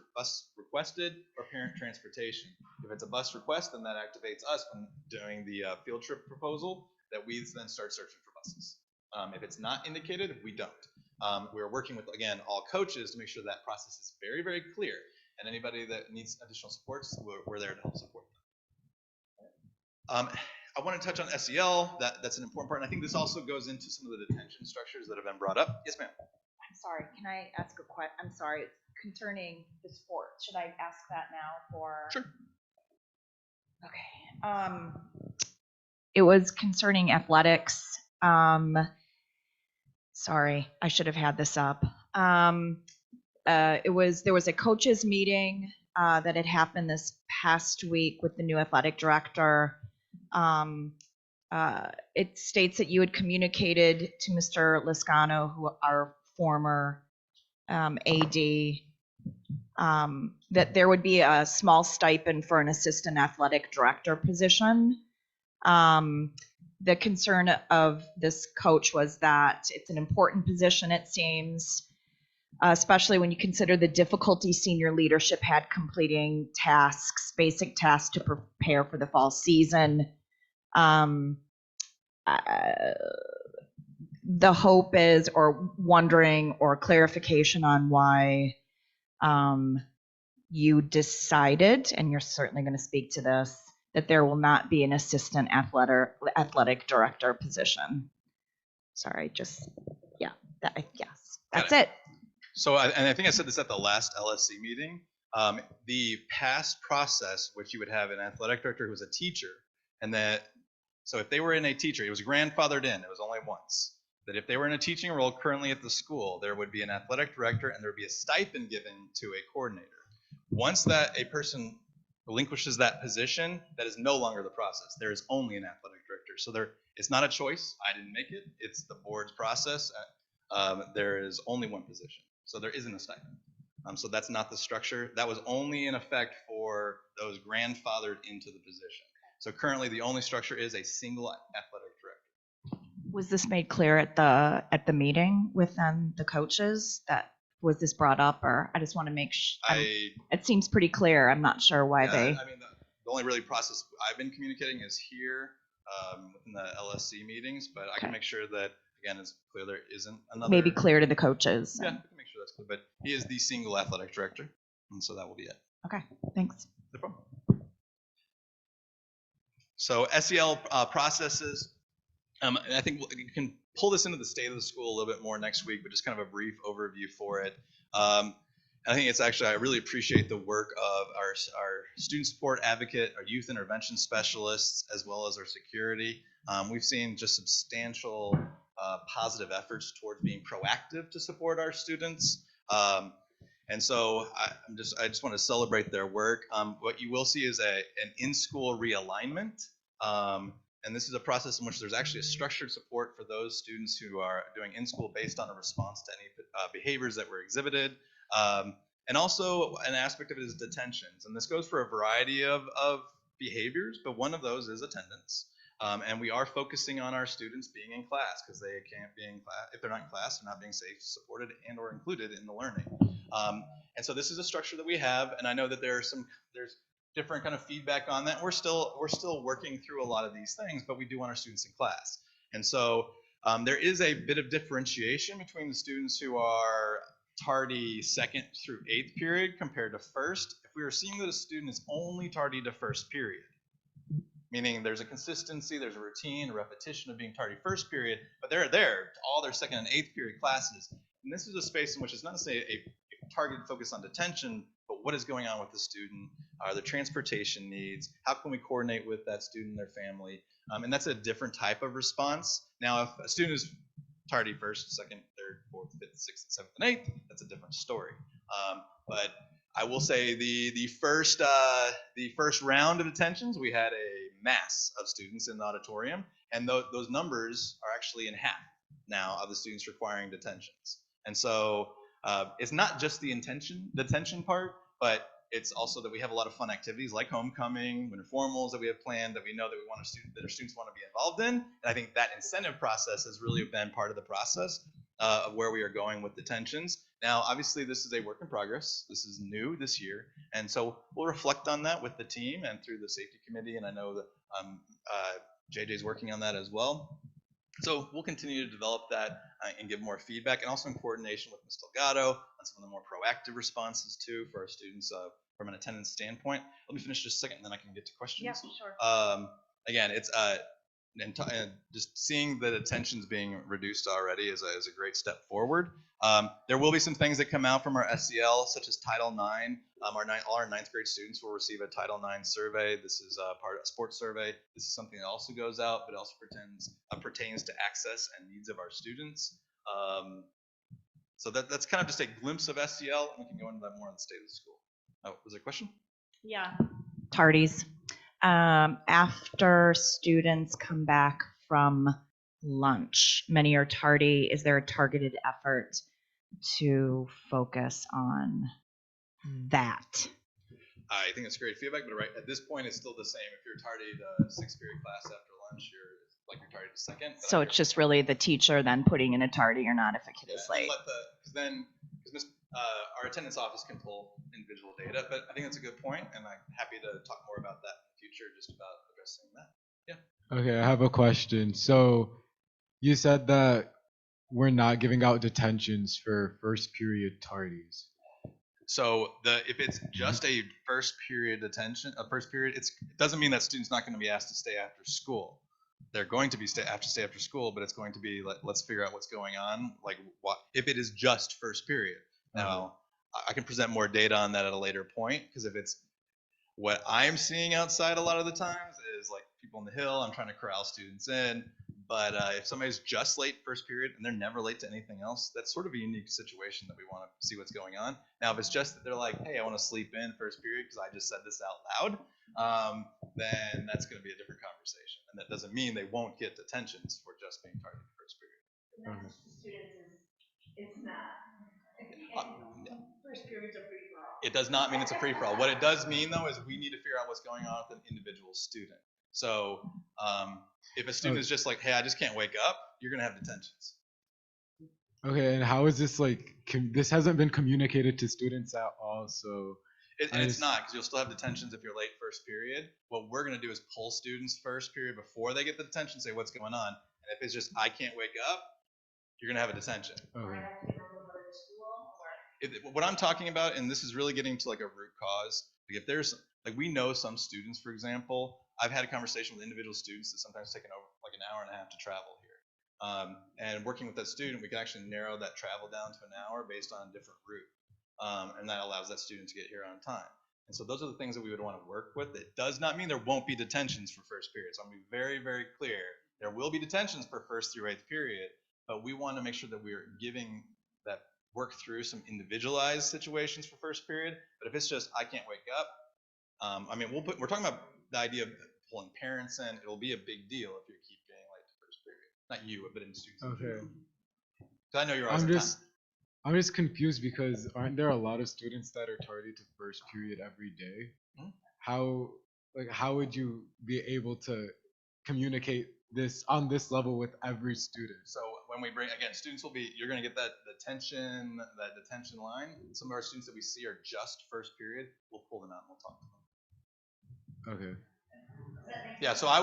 requested or parent transportation. If it's a bus request, then that activates us when doing the field trip proposal, that we then start searching for buses. If it's not indicated, we don't. We're working with, again, all coaches to make sure that process is very, very clear. And anybody that needs additional supports, we're there to help support them. I want to touch on SEL. That's an important part. And I think this also goes into some of the detention structures that have been brought up. Yes, ma'am. I'm sorry. Can I ask a question? I'm sorry. It's concerning the sport. Should I ask that now for? Sure. Okay. It was concerning athletics. Sorry, I should have had this up. There was a coaches meeting that had happened this past week with the new athletic director. It states that you had communicated to Mr. Liscano, who our former AD, that there would be a small stipend for an assistant athletic director position. The concern of this coach was that it's an important position, it seems, especially when you consider the difficulty senior leadership had completing tasks, basic tasks to prepare for the fall season. The hope is, or wondering, or clarification on why you decided, and you're certainly going to speak to this, that there will not be an assistant athletic director position. Sorry, yes, that's it. So, and I think I said this at the last LSC meeting. The past process, which you would have an athletic director who was a teacher, and so if they were in a teacher, it was grandfathered in, it was only once, that if they were in a teaching role currently at the school, there would be an athletic director and there would be a stipend given to a coordinator. Once that a person relinquishes that position, that is no longer the process. There is only an athletic director. So it's not a choice. I didn't make it. It's the board's process. There is only one position. So there isn't a stipend. So that's not the structure. That was only in effect for those grandfathered into the position. So currently the only structure is a single athletic director. Was this made clear at the meeting with the coaches? That was this brought up, or I just want to make sure. It seems pretty clear. I'm not sure why they. I mean, the only really process I've been communicating is here in the LSC meetings, but I can make sure that, again, it's clear there isn't another. Maybe clear to the coaches. Yeah, I can make sure that's clear. But he is the single athletic director, and so that will be it. Okay, thanks. No problem. So SEL processes. I think you can pull this into the state of the school a little bit more next week, but just kind of a brief overview for it. I think it's actually, I really appreciate the work of our student support advocate, our youth intervention specialists, as well as our security. We've seen just substantial positive efforts towards being proactive to support our students. And so I just want to celebrate their work. What you will see is an in-school realignment. And this is a process in which there's actually a structured support for those students who are doing in-school based on a response to any behaviors that were exhibited. And also an aspect of it is detentions. And this goes for a variety of behaviors, but one of those is attendance. And we are focusing on our students being in class because they can't be in class. If they're not in class, they're not being safe, supported, and or included in the learning. And so this is a structure that we have. And I know that there's different kind of feedback on that. We're still working through a lot of these things, but we do want our students in class. And so there is a bit of differentiation between the students who are tardy second through eighth period compared to first. If we were seeing that a student is only tardy to first period, meaning there's a consistency, there's a routine, a repetition of being tardy first period, but they're there to all their second and eighth period classes. And this is a space in which it's not necessarily a targeted focus on detention, but what is going on with the student? Are there transportation needs? How can we coordinate with that student and their family? And that's a different type of response. Now, if a student is tardy first, second, third, fourth, fifth, sixth, seventh, and eighth, that's a different story. But I will say the first round of detentions, we had a mass of students in the auditorium, and those numbers are actually in half now of the students requiring detentions. And so it's not just the detention part, but it's also that we have a lot of fun activities like homecoming, winter formals that we have planned that we know that our students want to be involved in. And I think that incentive process has really been part of the process of where we are going with detentions. Now, obviously, this is a work in progress. This is new this year. And so we'll reflect on that with the team and through the safety committee. And I know that JJ's working on that as well. So we'll continue to develop that and give more feedback, and also in coordination with Ms. Delgado on some of the more proactive responses too for our students from an attendance standpoint. Let me finish just a second, and then I can get to questions. Yeah, sure. Again, it's and just seeing the detentions being reduced already is a great step forward. There will be some things that come out from our SEL, such as Title IX. All our ninth grade students will receive a Title IX survey. This is part of a sports survey. This is something that also goes out, but also pertains to access and needs of our students. So that's kind of just a glimpse of SEL, and we can go into that more on the state of the school. Oh, was there a question? Yeah. Tardies. After students come back from lunch, many are tardy. Is there a targeted effort to focus on that? I think that's great feedback, but right at this point, it's still the same. If you're tardy to sixth period class after lunch, you're tardy to second. So it's just really the teacher then putting in a tardy or not if a kid is late. Because our attendance office can pull individual data, but I think that's a good point, and I'm happy to talk more about that in the future, just about addressing that. Yeah. Okay, I have a question. So you said that we're not giving out detentions for first period tardies. So if it's just a first period detention, it doesn't mean that students not going to be asked to stay after school. They're going to be stay after school, but it's going to be let's figure out what's going on. Like what if it is just first period? Now I can present more data on that at a later point, because if it's what I'm seeing outside a lot of the times is like people on the hill, I'm trying to corral students in. But if somebody's just late first period and they're never late to anything else, that's sort of a unique situation that we want to see what's going on. Now, if it's just that they're like, hey, I want to sleep in first period because I just said this out loud, then that's going to be a different conversation. And that doesn't mean they won't get detentions for just being targeted first period. It's not. First period's a free-for-all. It does not mean it's a free-for-all. What it does mean, though, is we need to figure out what's going on with an individual student. So if a student is just like, hey, I just can't wake up, you're going to have detentions. Okay, and how is this this hasn't been communicated to students at all, so. It's not, because you'll still have detentions if you're late first period. What we're going to do is pull students first period before they get the detention, say what's going on. And if it's just, I can't wake up, you're going to have a detention. Okay. What I'm talking about, and this is really getting to like a root cause, like if there's, we know some students, for example, I've had a conversation with individual students that sometimes take over like an hour and a half to travel here. And working with that student, we can actually narrow that travel down to an hour based on a different route. And that allows that student to get here on time. And so those are the things that we would want to work with. It does not mean there won't be detentions for first period. So I'm going to be very, very clear. There will be detentions for first through eighth period, but we want to make sure that we're giving that work through some individualized situations for first period. But if it's just, I can't wake up, we're talking about the idea of pulling parents in. It'll be a big deal if you keep getting late to first period. Not you, but in students. Okay. So I know you're always on time. I'm just confused because aren't there a lot of students that are tardy to first period every day? Mm-hmm. How would you be able to communicate this on this level with every student? So when we bring, again, students you're going to get that detention line. Some of our students that we see are just first period. We'll pull them out and we'll talk to them. Okay. Yeah, so I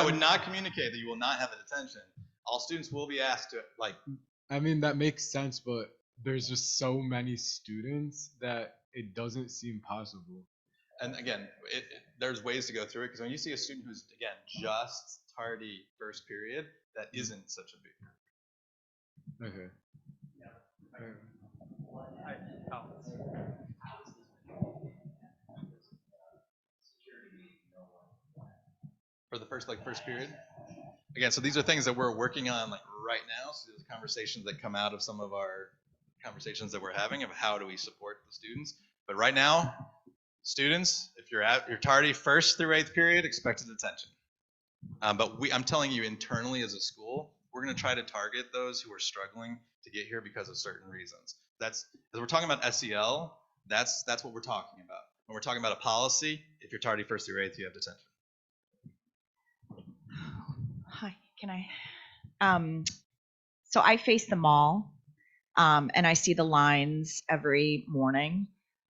would not communicate that you will not have a detention. All students will be asked to that makes sense, but there's just so many students that it doesn't seem possible. And again, there's ways to go through it, because when you see a student who's, again, just tardy first period, that isn't such a big deal. Okay. For the first period. Again, so these are things that we're working on like right now. So these are conversations that come out of some of our conversations that we're having of how do we support the students. But right now, students, if you're tardy 1st through 8th period, expected attention. But I'm telling you, internally as a school, we're going to try to target those who are struggling to get here because of certain reasons. As we're talking about SEL, that's what we're talking about. When we're talking about a policy, if you're tardy 1st through 8th, you have detention. Hi, can I? So I face the mall, and I see the lines every morning,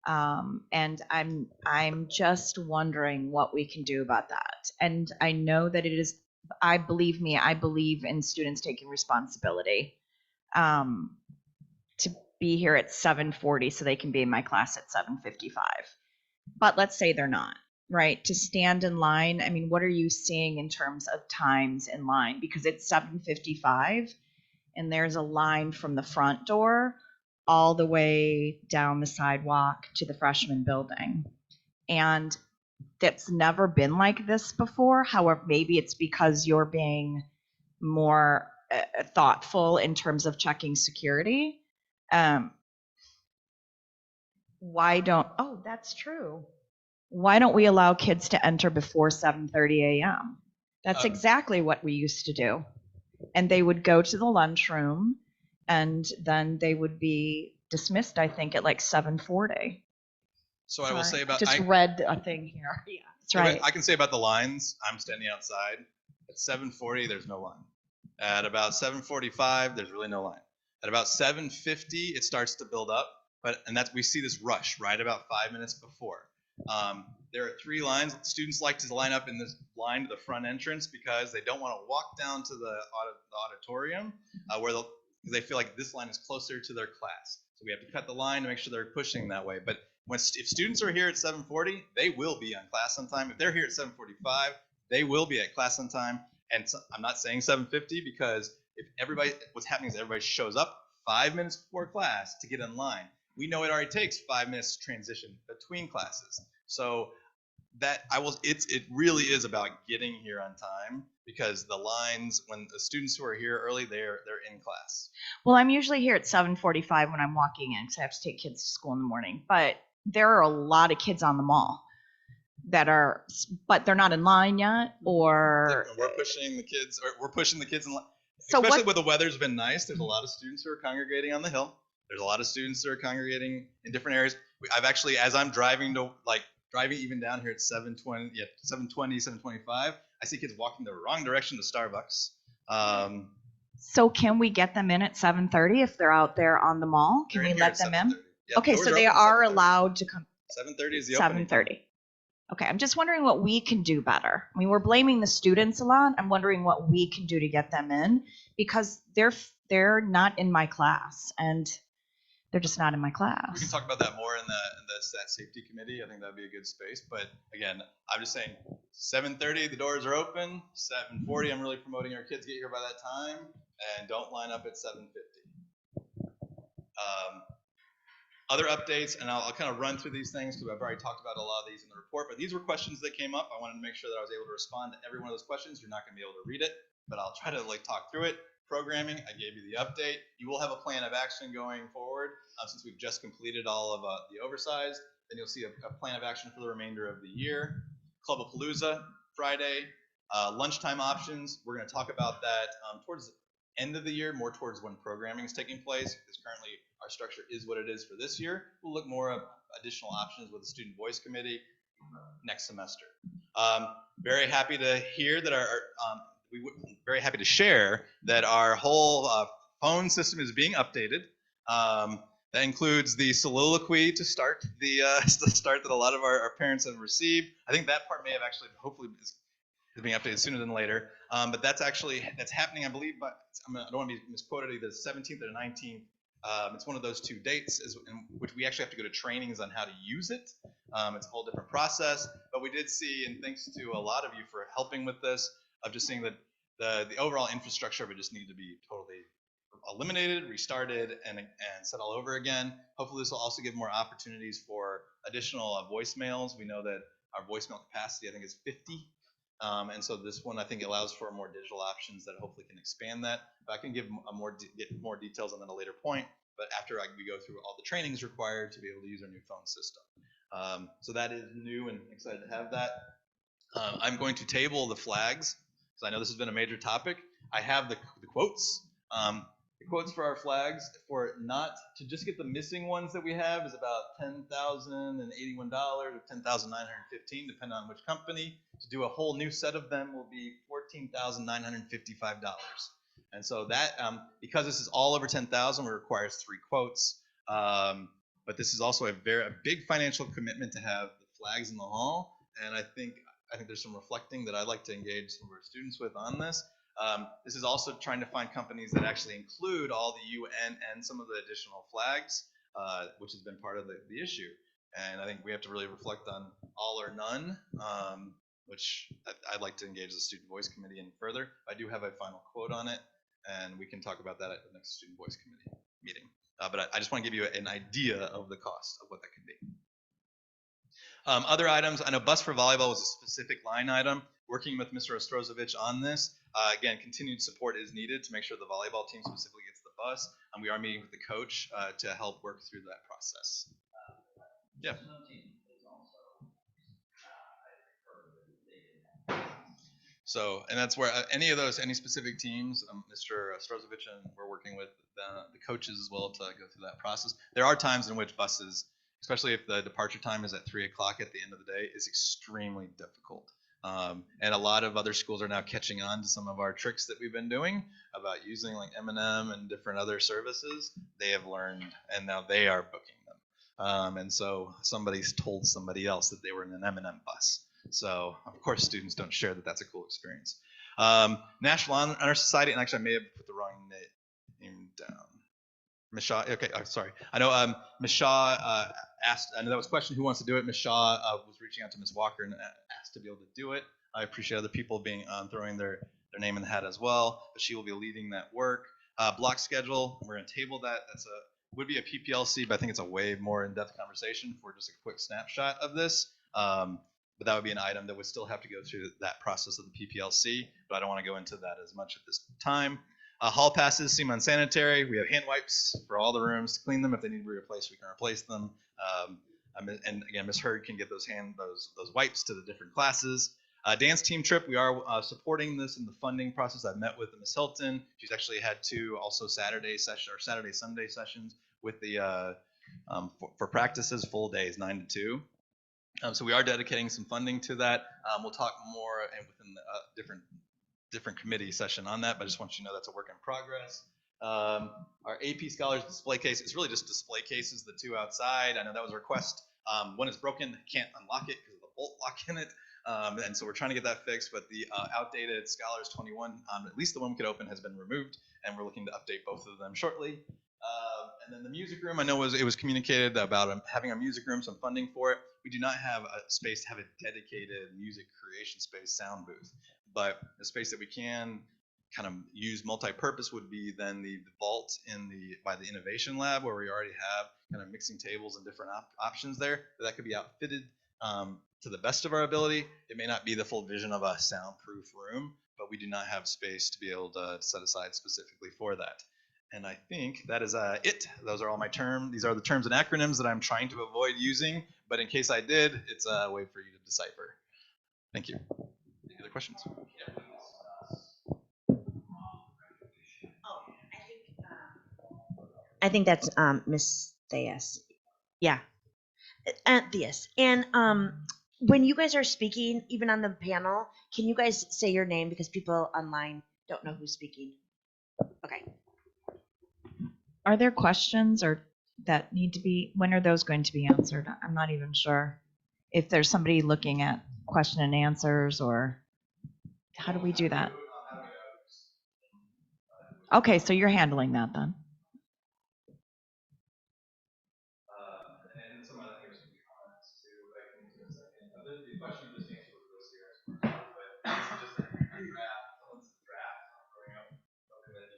and I'm just wondering what we can do about that. And I know that it is. I believe in students taking responsibility to be here at 7:40 so they can be in my class at 7:55. But let's say they're not. Right, to stand in line. I mean, what are you seeing in terms of times in line? Because it's 7:55 and there's a line from the front door all the way down the sidewalk to the freshman building. And that's never been like this before. However, maybe it's because you're being more thoughtful in terms of checking security. That's true. Why don't we allow kids to enter before 7:30 a.m.? That's exactly what we used to do. And they would go to the lunchroom and then they would be dismissed, I think, at like 7:40. So I will say about just read a thing here. Yeah, that's right. I can say about the lines. I'm standing outside at 7:40. There's no line. At about 7:45, there's really no line. At about 7:50, it starts to build up, we see this rush right about 5 minutes before. There are 3 lines. Students like to line up in this line to the front entrance because they don't want to walk down to the auditorium because they feel like this line is closer to their class. So we have to cut the line to make sure they're pushing that way. But if students are here at 7:40, they will be on class on time. If they're here at 7:45, they will be at class on time. And so, I'm not saying 7:50 because what's happening is everybody shows up 5 minutes before class to get in line. We know it already takes 5 minutes to transition between classes. So it really is about getting here on time because the lines, when the students who are here early, they're in class. Well, I'm usually here at 7:45 when I'm walking in because I have to take kids to school in the morning. But there are a lot of kids on the mall but they're not in line yet, or we're pushing the kids in line. So especially when the weather's been nice, there's a lot of students who are congregating on the hill. There's a lot of students that are congregating in different areas. I've actually, as I'm driving even down here at 7:20, 7:25, I see kids walking the wrong direction to Starbucks. So can we get them in at 7:30 if they're out there on the mall? Can we let them in? Yep, okay, so they are allowed to come. 7:30 is the opening. 7:30. Okay, I'm just wondering what we can do better. I mean, we're blaming the students a lot. I'm wondering what we can do to get them in because they're not in my class and they're just not in my class. We can talk about that more in that safety committee. I think that'd be a good space. But again, I'm just saying 7:30, the doors are open. 7:40, I'm really promoting our kids get here by that time and don't line up at 7:50. Other updates, and I'll kind of run through these things because I've already talked about a lot of these in the report, but these were questions that came up. I wanted to make sure that I was able to respond to every one of those questions. You're not going to be able to read it, but I'll try to talk through it. Programming, I gave you the update. You will have a plan of action going forward since we've just completed all of the oversize. Then you'll see a plan of action for the remainder of the year. Clubapalooza, Friday. Lunchtime options, we're going to talk about that towards the end of the year, more towards when programming is taking place, because currently our structure is what it is for this year. We'll look more at additional options with the Student Voice Committee next semester. Very happy to hear that very happy to share that our whole phone system is being updated. That includes the soliloquy to start that a lot of our parents have received. I think that part may have actually, hopefully, is being updated sooner than later. But that's happening, I believe, but I don't want to be misquoted, either the 17th or the 19th. It's one of those 2 dates in which we actually have to go to trainings on how to use it. It's a whole different process, but we did see, and thanks to a lot of you for helping with this, of just seeing that the overall infrastructure of it just needed to be totally eliminated, restarted, and set all over again. Hopefully this will also give more opportunities for additional voicemails. We know that our voicemail capacity, I think, is 50. And so this one I think allows for more digital options that hopefully can expand that. But I can give get more details on that at a later point. But after we go through all the trainings required to be able to use our new phone system. So that is new and excited to have that. I'm going to table the flags because I know this has been a major topic. I have the quotes. The quotes for our flags for not to just get the missing ones that we have is about $10,081 or $10,915, depending on which company. To do a whole new set of them will be $14,955. And so that because this is all over 10,000, it requires 3 quotes. But this is also a big financial commitment to have the flags in the hall, and I think there's some reflecting that I'd like to engage some of our students with on this. This is also trying to find companies that actually include all the UN and some of the additional flags, which has been part of the issue. And I think we have to really reflect on all or none, which I'd like to engage the Student Voice Committee in further. I do have a final quote on it, and we can talk about that at the next Student Voice Committee meeting. But I just want to give you an idea of the cost of what that could be. Other items, I know bus for volleyball was a specific line item. Working with Mr. Ostrozovich on this, again, continued support is needed to make sure the volleyball team specifically gets the bus. And we are meeting with the coach to help work through that process. Yeah. So, and that's where any specific teams, Mr. Ostrozovich and we're working with the coaches as well to go through that process. There are times in which buses, especially if the departure time is at 3 o'clock at the end of the day, is extremely difficult. And a lot of other schools are now catching on to some of our tricks that we've been doing about using like M&M and different other services. They have learned, and now they are booking them. And so somebody's told somebody else that they were in an M&M bus. So of course students don't share that that's a cool experience. National Honor Society, and actually I may have put the wrong name down. Misha, okay, sorry. I know Misha asked, I know that was a question, who wants to do it? Misha was reaching out to Ms. Walker and asked to be able to do it. I appreciate other people being throwing their name in the hat as well, but she will be leading that work. Block schedule, we're going to table that. Would be a PPLC, but I think it's a way more in-depth conversation for just a quick snapshot of this. But that would be an item that would still have to go through that process of the PPLC, but I don't want to go into that as much at this time. Hall passes seem unsanitary. We have hand wipes for all the rooms to clean them. If they need to be replaced, we can replace them. And again, Ms. Hurd can get those wipes to the different classes. Dance team trip, we are supporting this in the funding process. I've met with Ms. Hilton. She's actually had 2 also Saturday Sunday sessions with the for practices, full days, 9 to 2. So we are dedicating some funding to that. We'll talk more within the different committee session on that, but I just want you to know that's a work in progress. Our AP Scholars display case, it's really just display cases, the 2 outside. I know that was a request. When it's broken, can't unlock it because of the bolt lock in it. And so we're trying to get that fixed, but the outdated Scholars 21, at least the one we could open, has been removed, and we're looking to update both of them shortly. And then the music room, I know it was communicated about having a music room, some funding for it. We do not have a space to have a dedicated music creation space, sound booth, but a space that we can kind of use multi-purpose would be then the vault by the innovation lab, where we already have kind of mixing tables and different options there. That could be outfitted to the best of our ability. It may not be the full vision of a soundproof room, but we do not have space to be able to set aside specifically for that. And I think that is it. Those are all my terms. These are the terms and acronyms that I'm trying to avoid using, but in case I did, it's a way for you to decipher. Thank you. Any other questions? Yeah. I think that's Miss Theas. Yeah, Theas. And when you guys are speaking, even on the panel, can you guys say your name because people online don't know who's speaking? Okay. Are there questions or that need to be, when are those going to be answered? I'm not even sure if there's somebody looking at question and answers, or how do we do that? Okay, so you're handling that then. And some other things will be comments too, I can do in a second. The question you just answered was really serious, but this is just a draft. Someone's draft growing up. Something that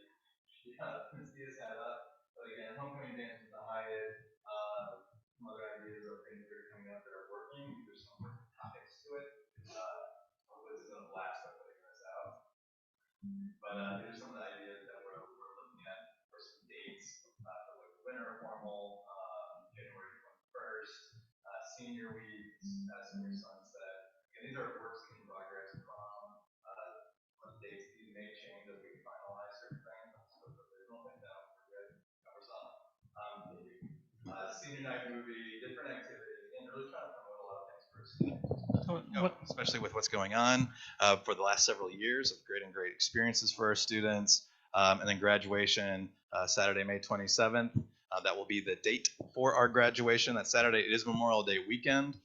Ms. Diaz had up. But again, homecoming dance with the Hyatt, some other ideas of things that are coming up that are working. There's some working topics to it. Hopefully it's going to But here's some of the ideas that we're looking at for some dates for like winter formal, January 21st, senior week, senior sunset. And these are works in progress from dates. These may change as we finalize certain things. So the original thing that we're good covers up. Senior night movie, different activities, and really trying to promote a lot of things for seniors. Especially with what's going on for the last several years of creating great experiences for our students. And then graduation, Saturday, May 27th. That will be the date for our graduation. That Saturday, it is Memorial Day weekend.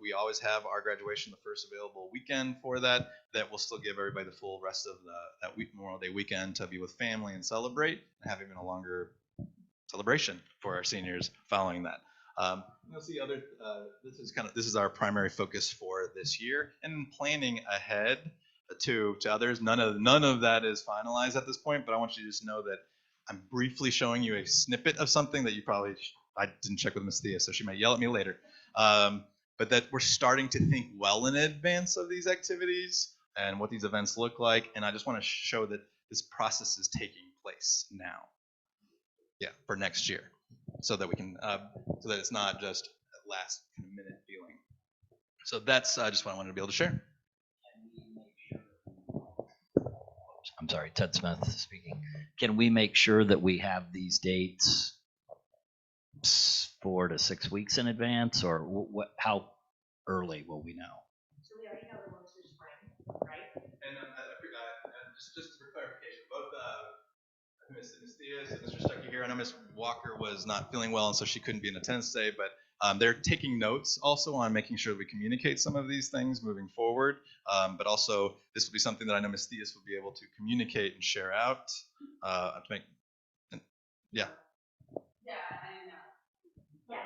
We always have our graduation the first available weekend for that. That will still give everybody the full rest of that Memorial Day weekend to be with family and celebrate, and have even a longer celebration for our seniors following that. You'll see other. This is our primary focus for this year, and planning ahead to others. None of that is finalized at this point, but I want you to just know that I'm briefly showing you a snippet of something that I didn't check with Ms. Thea, so she might yell at me later. But that we're starting to think well in advance of these activities and what these events look like, and I just want to show that this process is taking place now. Yeah, for next year, so that we can, so that it's not just a last minute feeling. So that's just what I wanted to be able to share. I'm sorry, Ted Smith speaking. Can we make sure that we have these dates 4 to 6 weeks in advance, or how early will we know? So we already know the ones for spring, right? And I forgot, just for clarification, both Ms. Diaz and Mr. Stuckey here. I know Ms. Walker was not feeling well, and so she couldn't be in attendance today, but they're taking notes also on making sure that we communicate some of these things moving forward. But also, this will be something that I know Ms. Diaz will be able to communicate and share out to make. Yeah. Yeah, I know. Yeah.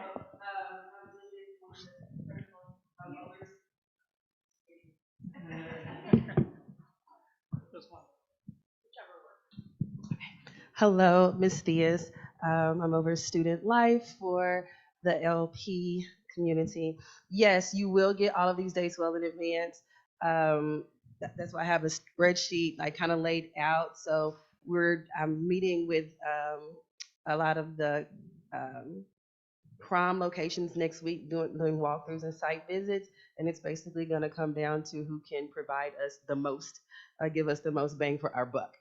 Hello, Ms. Diaz. I'm over student life for the LP community. Yes, you will get all of these dates well in advance. That's why I have a spreadsheet like kind of laid out. So I'm meeting with a lot of the prom locations next week, doing walkthroughs and site visits, and it's basically going to come down to who can provide us the most, give us the most bang for our buck,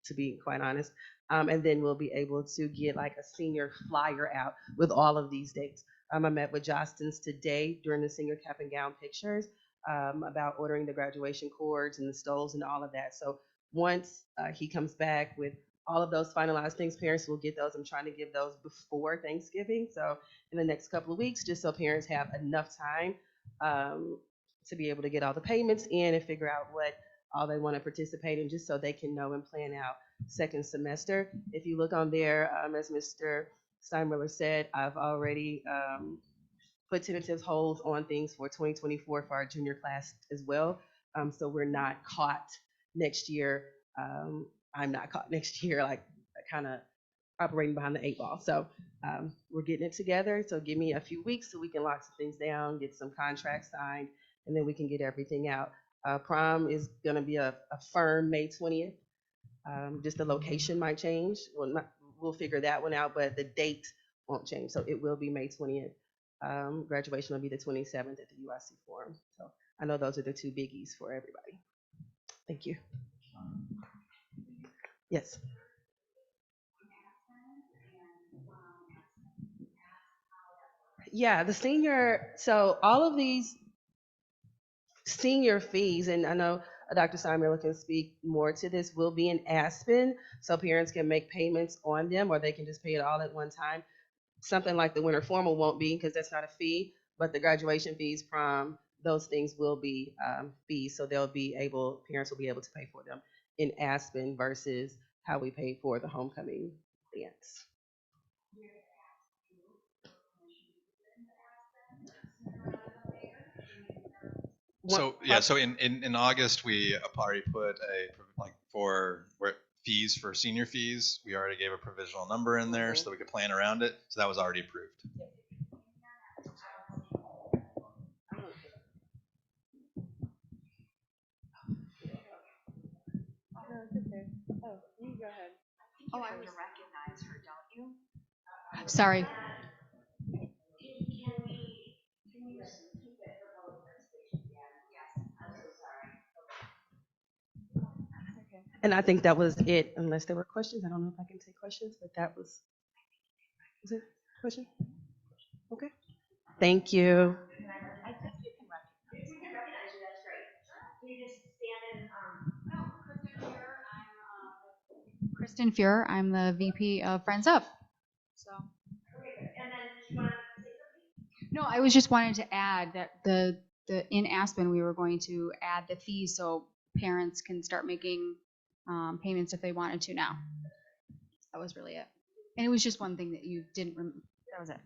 to be quite honest. And then we'll be able to get like a senior flyer out with all of these dates. I met with Jostens today during the senior cap and gown pictures about ordering the graduation cords and the stoles and all of that. So once he comes back with all of those finalized things, parents will get those. I'm trying to give those before Thanksgiving. So in the next couple of weeks, just so parents have enough time to be able to get all the payments in and figure out what all they want to participate in, just so they can know and plan out second semester. If you look on there, as Mr. Steinmiller said, I've already put tentative holds on things for 2024 for our junior class as well. So we're not caught next year. I'm not caught next year, like kind of operating behind the 8 ball. So we're getting it together. So give me a few weeks so we can lock some things down, get some contracts signed, and then we can get everything out. Prom is going to be a firm May 20th. Just the location might change. We'll figure that one out, but the date won't change. So it will be May 20th. Graduation will be the 27th at the UIC Forum. So I know those are the two biggies for everybody. Thank you. Yes. Yeah, so all of these senior fees, and I know Dr. Steinmiller can speak more to this, will be in Aspen, so parents can make payments on them, or they can just pay it all at one time. Something like the winter formal won't be, because that's not a fee, but the graduation fees, prom, those things will be fees, so parents will be able to pay for them in Aspen versus how we paid for the homecoming dance. So in August we already put for fees for senior fees. We already gave a provisional number in there so that we could plan around it. So that was already approved. Go ahead. Oh, I have to recognize her, don't you? Sorry. And I think that was it, unless there were questions. I don't know if I can take questions, but that was it a question? Okay. Thank you. I think you can recognize. We can recognize you, that's great. Can you just stand and, Kristen Fuhrer. I'm the VP of Friends Up. So. and then do you want to say something? No, I was just wanting to add that the in Aspen we were going to add the fees so parents can start making payments if they wanted to now. That was really it, and it was just one thing that you didn't. That was it.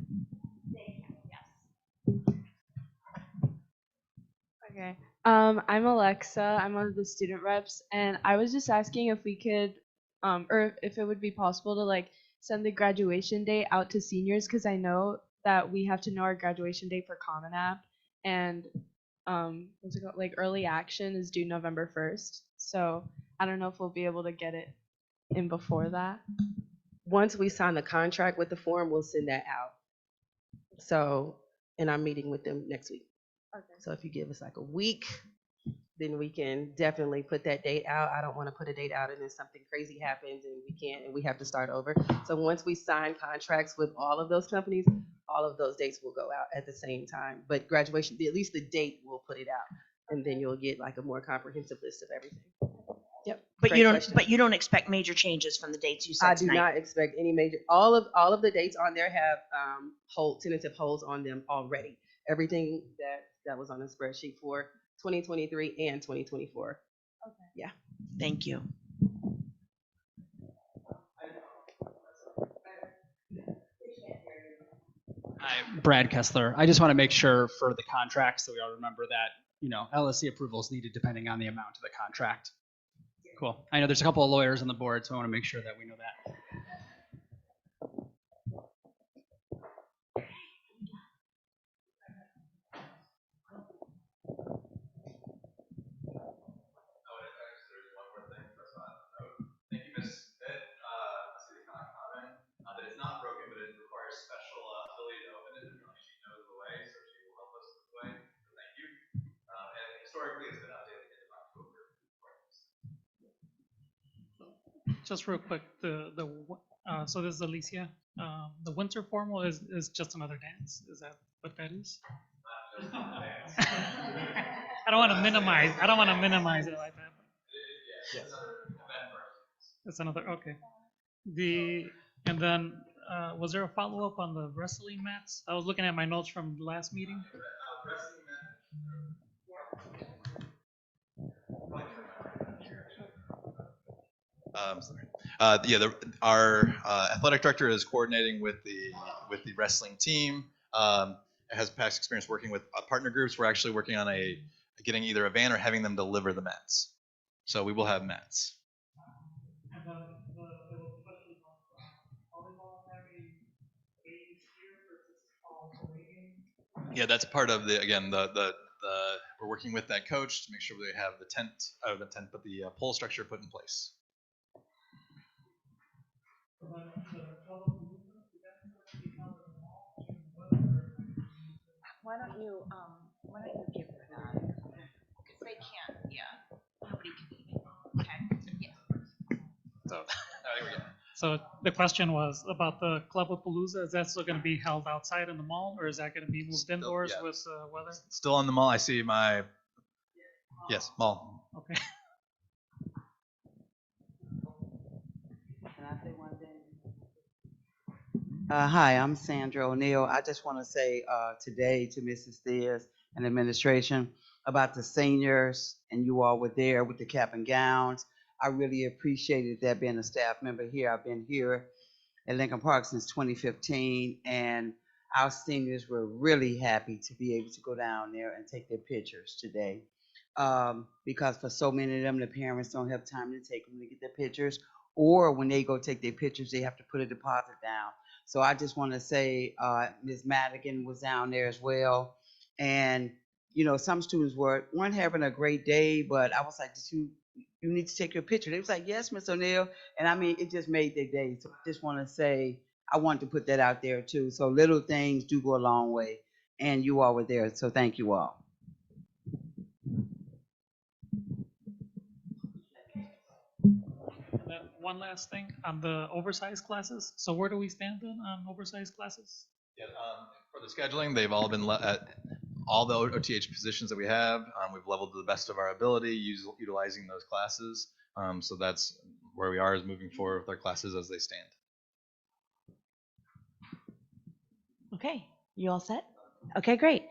Okay. I'm Alexa. I'm one of the student reps, and I was just asking if we could, or if it would be possible to like send the graduation date out to seniors, because I know that we have to know our graduation date for Common App, and what's it called? Like early action is due November 1st. So I don't know if we'll be able to get it in before that. Once we sign the contract with the form, we'll send that out. So, and I'm meeting with them next week. Okay. So if you give us like a week, then we can definitely put that date out. I don't want to put a date out and then something crazy happens and we can't, and we have to start over. So once we sign contracts with all of those companies, all of those dates will go out at the same time. But graduation, at least the date, we'll put it out, and then you'll get like a more comprehensive list of everything. Yep. But Great you don't. question. But you don't expect major changes from the dates you said I do tonight. not expect any major. All of the dates on there have tentative holds on them already. Everything that was on the spreadsheet for 2023 and 2024. Okay. Yeah. Thank you. Hi, Brad Kessler. I just want to make sure for the contracts that we all remember that, LSC approval is needed depending on the amount of the contract. Cool. I know there's a couple of lawyers on the board, so I want to make sure that we know that. Thank you, Ms. Smith. This is not common, that it's not broken, but it requires special ability to open it. And she knows the way, so she will help us with the way. So thank you. And historically, it's been updated at the end of October. Just real quick, so this is Alicia. The winter formal is just another dance. Is that what that is? I don't want to minimize. I don't want to minimize it like that. Yes. It's another, okay. And then was there a follow up on the wrestling mats? I was looking at my notes from the last meeting. Sorry. Our athletic director is coordinating with the wrestling team. Has past experience working with partner groups. We're actually working on getting either a van or having them deliver the mats. So we will have mats. And then there was a question about volleyball having games here versus fall away games. Yeah, that's part of we're working with that coach to make sure they have the pole structure put in place. Why don't you give her that? Because they can't, yeah. Nobody can eat it. Okay. Yeah. So the question was about the Clubapalooza. Is that still going to be held outside in the mall, or is that going to be moved indoors with weather? Still on the mall. I see yes, mall. Okay. Can I say one thing? Hi, I'm Sandra O'Neill. I just want to say today to Mrs. Theas and administration about the seniors, and you all were there with the cap and gowns. I really appreciated that being a staff member here. I've been here at Lincoln Park since 2015, and our seniors were really happy to be able to go down there and take their pictures today. Because for so many of them, the parents don't have time to take them to get their pictures, or when they go take their pictures, they have to put a deposit down. So I just want to say Ms. Madigan was down there as well. And, some students weren't having a great day, but I was like, You need to take your picture. They was like, yes, Miss O'Neill. And I mean, it just made their day. So I just want to say, I want to put that out there too. So little things do go a long way. And you all were there. So thank you all. And then one last thing on the oversized classes. So where do we stand then on oversized classes? Yeah, for the scheduling, they've all been all the OTH positions that we have. We've leveled to the best of our ability, utilizing those classes. So that's where we are, is moving forward with our classes as they stand. Okay, you all set? Okay, great.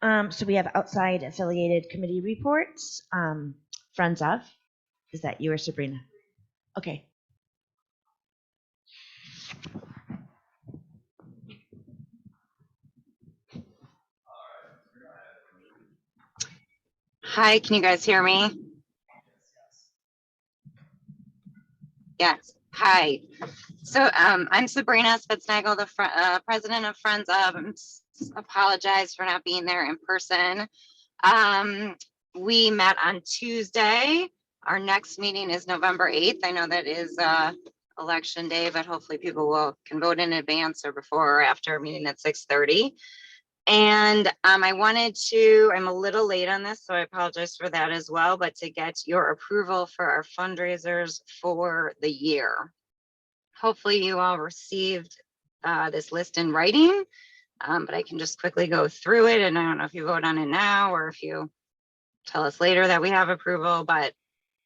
So we have outside affiliated committee reports. Friends of, is that you or Sabrina? Okay. Hi, can you guys hear me? Yes. Hi. So I'm Sabrina Spitznagel, the president of Friends of. Apologize for not being there in person. We met on Tuesday. Our next meeting is November 8th. I know that is election day, but hopefully people can vote in advance or before or after a meeting at 6:30. And I'm a little late on this, so I apologize for that as well, but to get your approval for our fundraisers for the year. Hopefully you all received this list in writing, but I can just quickly go through it. And I don't know if you vote on it now or if you tell us later that we have approval, but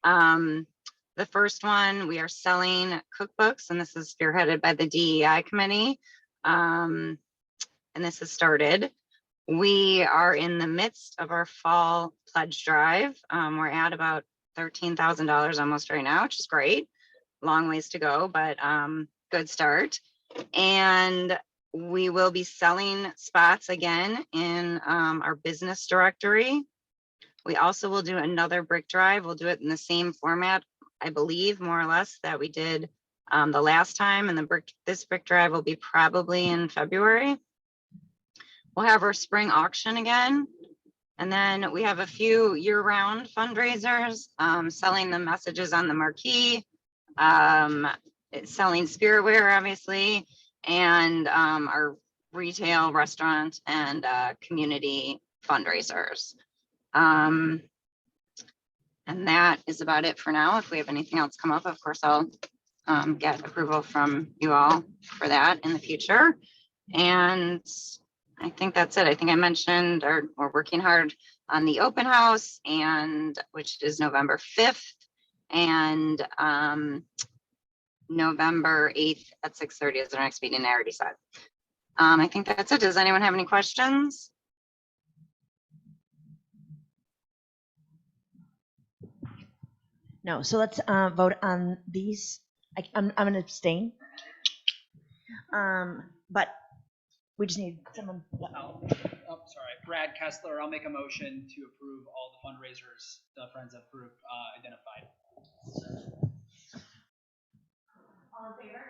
the first one, we are selling cookbooks, and this is spearheaded by the DEI committee. And this has started. We are in the midst of our fall pledge drive. We're at about $13,000 almost right now, which is great. Long ways to go, but good start. And we will be selling spots again in our business directory. We also will do another brick drive. We'll do it in the same format, I believe, more or less, that we did the last time. And this brick drive will be probably in February. We'll have our spring auction again. And then we have a few year-round fundraisers, selling the messages on the marquee, selling spiritware, obviously, and our retail, restaurant, and community fundraisers. And that is about it for now. If we have anything else come up, of course, I'll get approval from you all for that in the future. And I think that's it. I think I mentioned we're working hard on the open house, and which is November 5th and November 8th at 6:30 is our next meeting. I already said. I think that's it. Does anyone have any questions? No. So let's vote on these. I'm going to abstain. But we just need someone. Oh, sorry. Brad Kessler, I'll make a motion to approve all the fundraisers the Friends of Group identified. All in favor?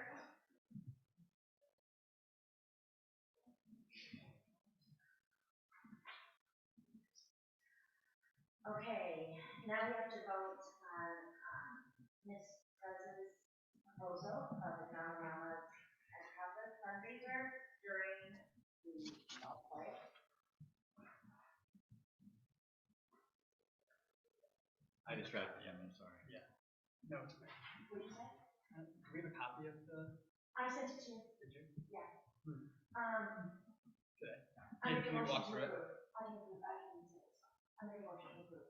Okay, now we have to vote on Ms. Prez's proposal of the Drama Mamas and Papas fundraiser during the fall play. I distracted him, I'm sorry. Yeah. No, it's okay. What did you say? Do we have a copy of the? I sent it to you. Did you? Yeah. Okay. I Can you walk through it? I make a motion to approve.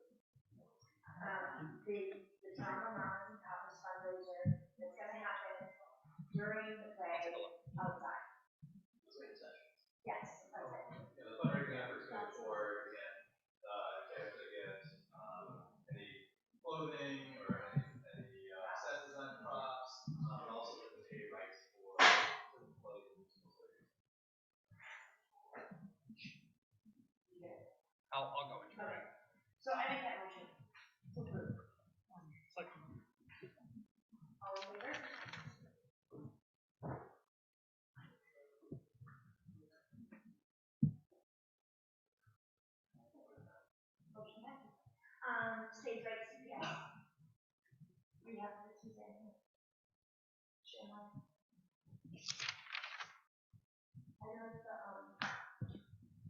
The Drama Mamas and Papas fundraiser that's going to happen during the play outside. Yes. Yeah, the fundraising efforts go for, again, to get any clothing or any set design props, and also the pay rights for clothing. I'll go into it. Okay. So I make that motion to approve. All in favor? Motion passes. Stage right CPS.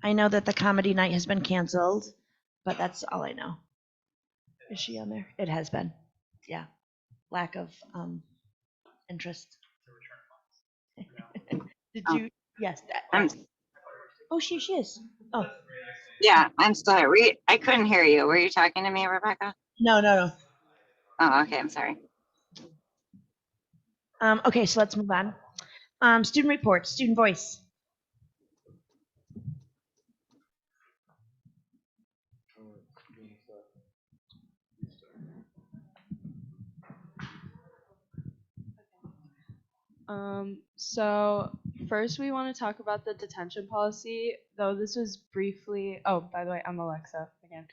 I know that the comedy night has been canceled, but that's all I know. Is she on there? It has been. Yeah. Lack of interest. Did you? Yes. I'm Oh, she is. Oh, yeah, I'm still here. I couldn't hear you. Were you talking to me, Rebecca? no. Oh, okay. I'm sorry. Okay, so let's move on. Student reports, student voice. So first we want to talk about the detention policy, though this was briefly, oh, by the way, I'm Alexa again.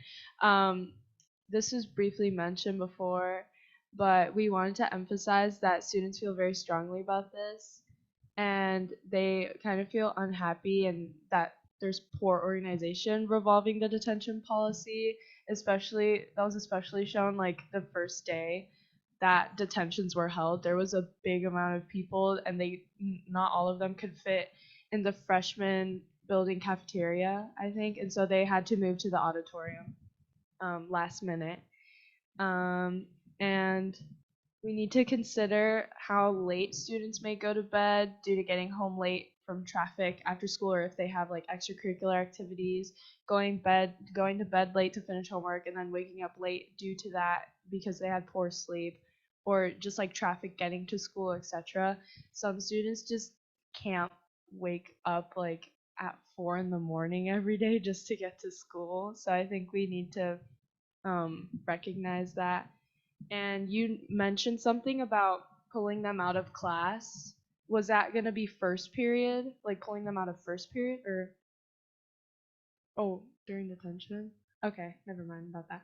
This was briefly mentioned before, but we wanted to emphasize that students feel very strongly about this and they kind of feel unhappy and that there's poor organization revolving the detention policy, especially that was especially shown like the first day that detentions were held. There was a big amount of people and not all of them could fit in the freshman building cafeteria, I think, and so they had to move to the auditorium last minute. And we need to consider how late students may go to bed due to getting home late from traffic after school, or if they have like extracurricular activities, going to bed late to finish homework and then waking up late due to that because they had poor sleep, or just like traffic getting to school, etc. Some students just can't wake up like at 4 a.m. every day just to get to school. So I think we need to recognize that. And you mentioned something about pulling them out of class. Was that going to be first period? Like pulling them out of first period or during detention? Okay, never mind about that.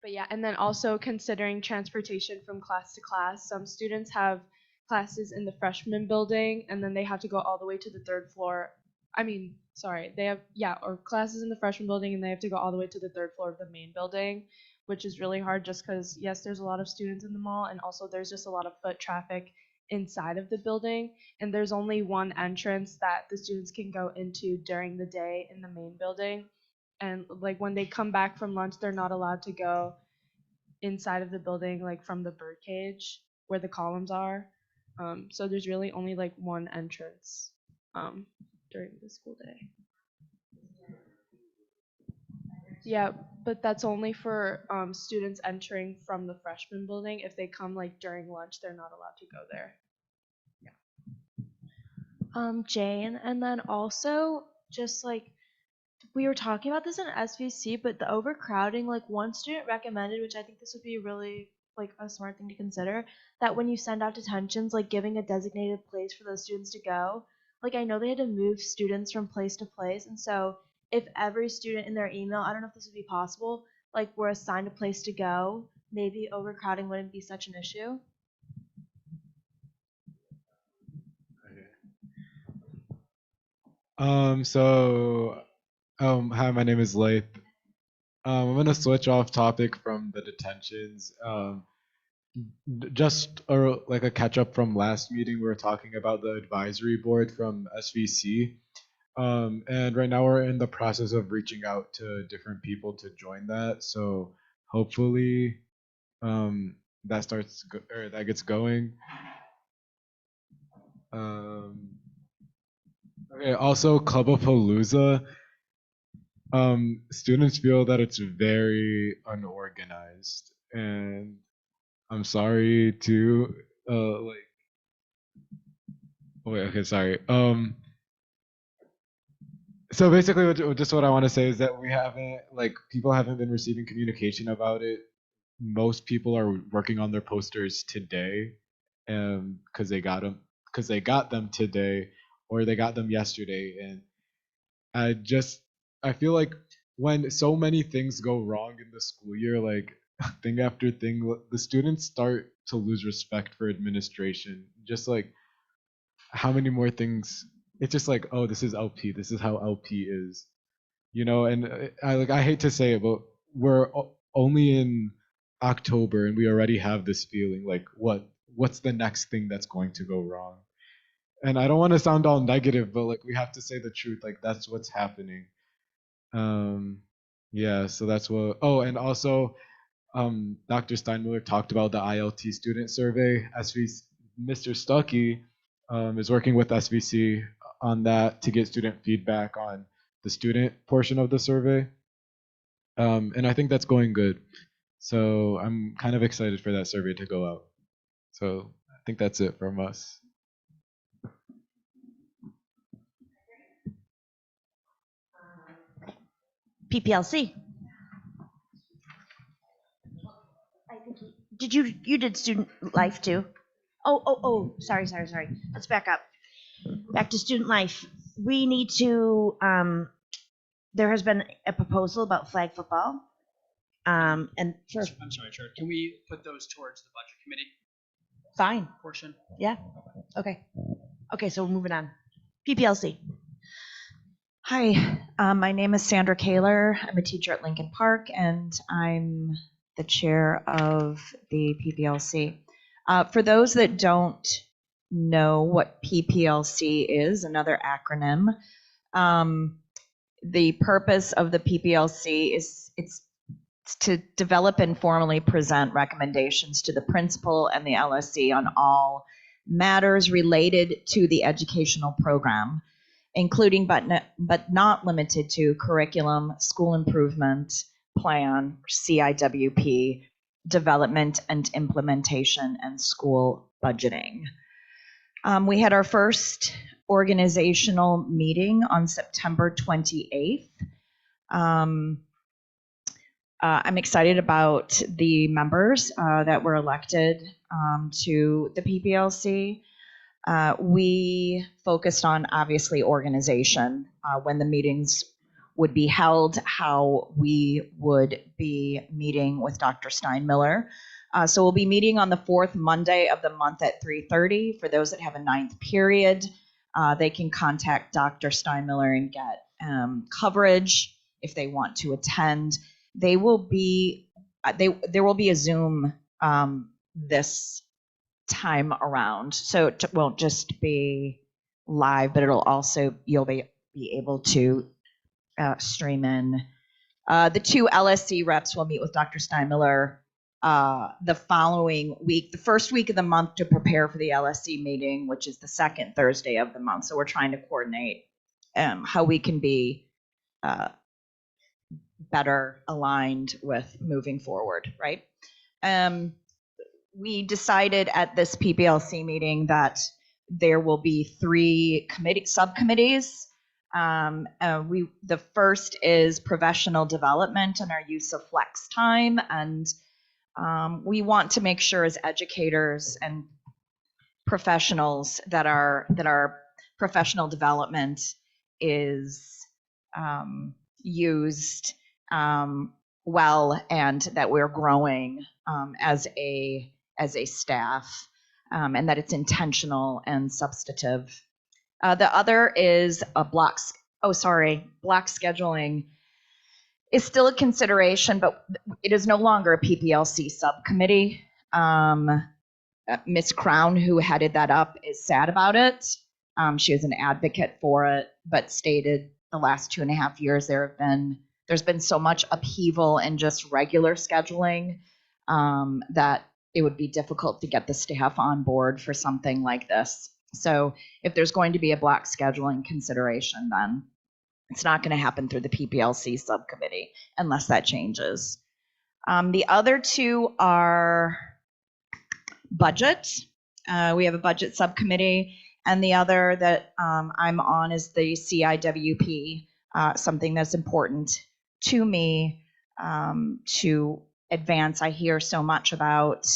But yeah, and then also considering transportation from class to class. Some students have classes in the freshman building and then they have to go all the way to the third floor. They have or classes in the freshman building and they have to go all the way to the third floor of the main building, which is really hard just because yes, there's a lot of students in the mall and also there's just a lot of foot traffic inside of the building, and there's only one entrance that the students can go into during the day in the main building. And like when they come back from lunch, they're not allowed to go inside of the building, like from the birdcage where the columns are. So there's really only like one entrance during the school day. Yeah, but that's only for students entering from the freshman building. If they come like during lunch, they're not allowed to go there. Jane, and then also just like we were talking about this in SVC, but the overcrowding, like one student recommended, which I think this would be really like a smart thing to consider, that when you send out detentions, like giving a designated place for those students to go. Like I know they had to move students from place to place, and so if every student in their email, I don't know if this would be possible, like were assigned a place to go, maybe overcrowding wouldn't be such an issue. Hi, my name is Laith. I'm gonna switch off topic from the detentions. Just like a catch up from last meeting, we were talking about the advisory board from SVC. And right now we're in the process of reaching out to different people to join that. So hopefully that gets going. Okay, also Clubapalooza. Students feel that it's very unorganized, and I'm sorry to sorry. So basically, what I want to say is that people haven't been receiving communication about it. Most people are working on their posters today, because they got them today, or they got them yesterday, and I feel like when so many things go wrong in the school year, like thing after thing, the students start to lose respect for administration. Just like how many more things? It's just like, oh, this is LP. This is how LP is, And I hate to say it, but we're only in October and we already have this feeling like what's the next thing that's going to go wrong? And I don't want to sound all negative, but like we have to say the truth. Like that's what's happening. Yeah, so that's what. Oh, and also, Dr. Steinmiller talked about the ILT student survey. Mr. Stuckey is working with SVC on that to get student feedback on the student portion of the survey. And I think that's going good. So I'm kind of excited for that survey to go out. So I think that's it from us. PPLC. Did you did student life too? Oh, sorry. Let's back up. Back to student life. We need to, there has been a proposal about flag football. And for, I'm sorry, Chair. Can we put those towards the budget committee fine. portion? Yeah. Okay. Okay, so we're moving on. PPLC. Hi, my name is Sandra Kaler. I'm a teacher at Lincoln Park, and I'm the chair of the PPLC. For those that don't know what PPLC is, another acronym, the purpose of the PPLC is it's to develop and formally present recommendations to the principal and the LSC on all matters related to the educational program, including but not limited to curriculum, school improvement plan, CIWP, development and implementation, and school budgeting. We had our first organizational meeting on September 28th. I'm excited about the members that were elected to the PPLC. We focused on, obviously, organization, when the meetings would be held, how we would be meeting with Dr. Steinmiller. So we'll be meeting on the fourth Monday of the month at 3:30. For those that have a ninth period, they can contact Dr. Steinmiller and get coverage if they want to attend. There will be a Zoom this time around, so it won't just be live, but you'll be able to stream in. The two LSC reps will meet with Dr. Steinmiller the following week, the first week of the month, to prepare for the LSC meeting, which is the second Thursday of the month. So we're trying to coordinate how we can be better aligned with moving forward, right? We decided at this PPLC meeting that there will be 3 subcommittees. The first is professional development and our use of flex time, and we want to make sure as educators and professionals that our professional development is used well, and that we're growing as a staff, and that it's intentional and substantive. The other is block scheduling is still a consideration, but it is no longer a PPLC subcommittee. Ms. Crown, who headed that up, is sad about it. She is an advocate for it, but stated the last 2.5 years there's been so much upheaval in just regular scheduling that it would be difficult to get the staff on board for something like this. So if there's going to be a block scheduling consideration, then it's not going to happen through the PPLC subcommittee unless that changes. The other 2 are budget. We have a budget subcommittee, and the other that I'm on is the CIWP, something that's important to me to advance. I hear so much about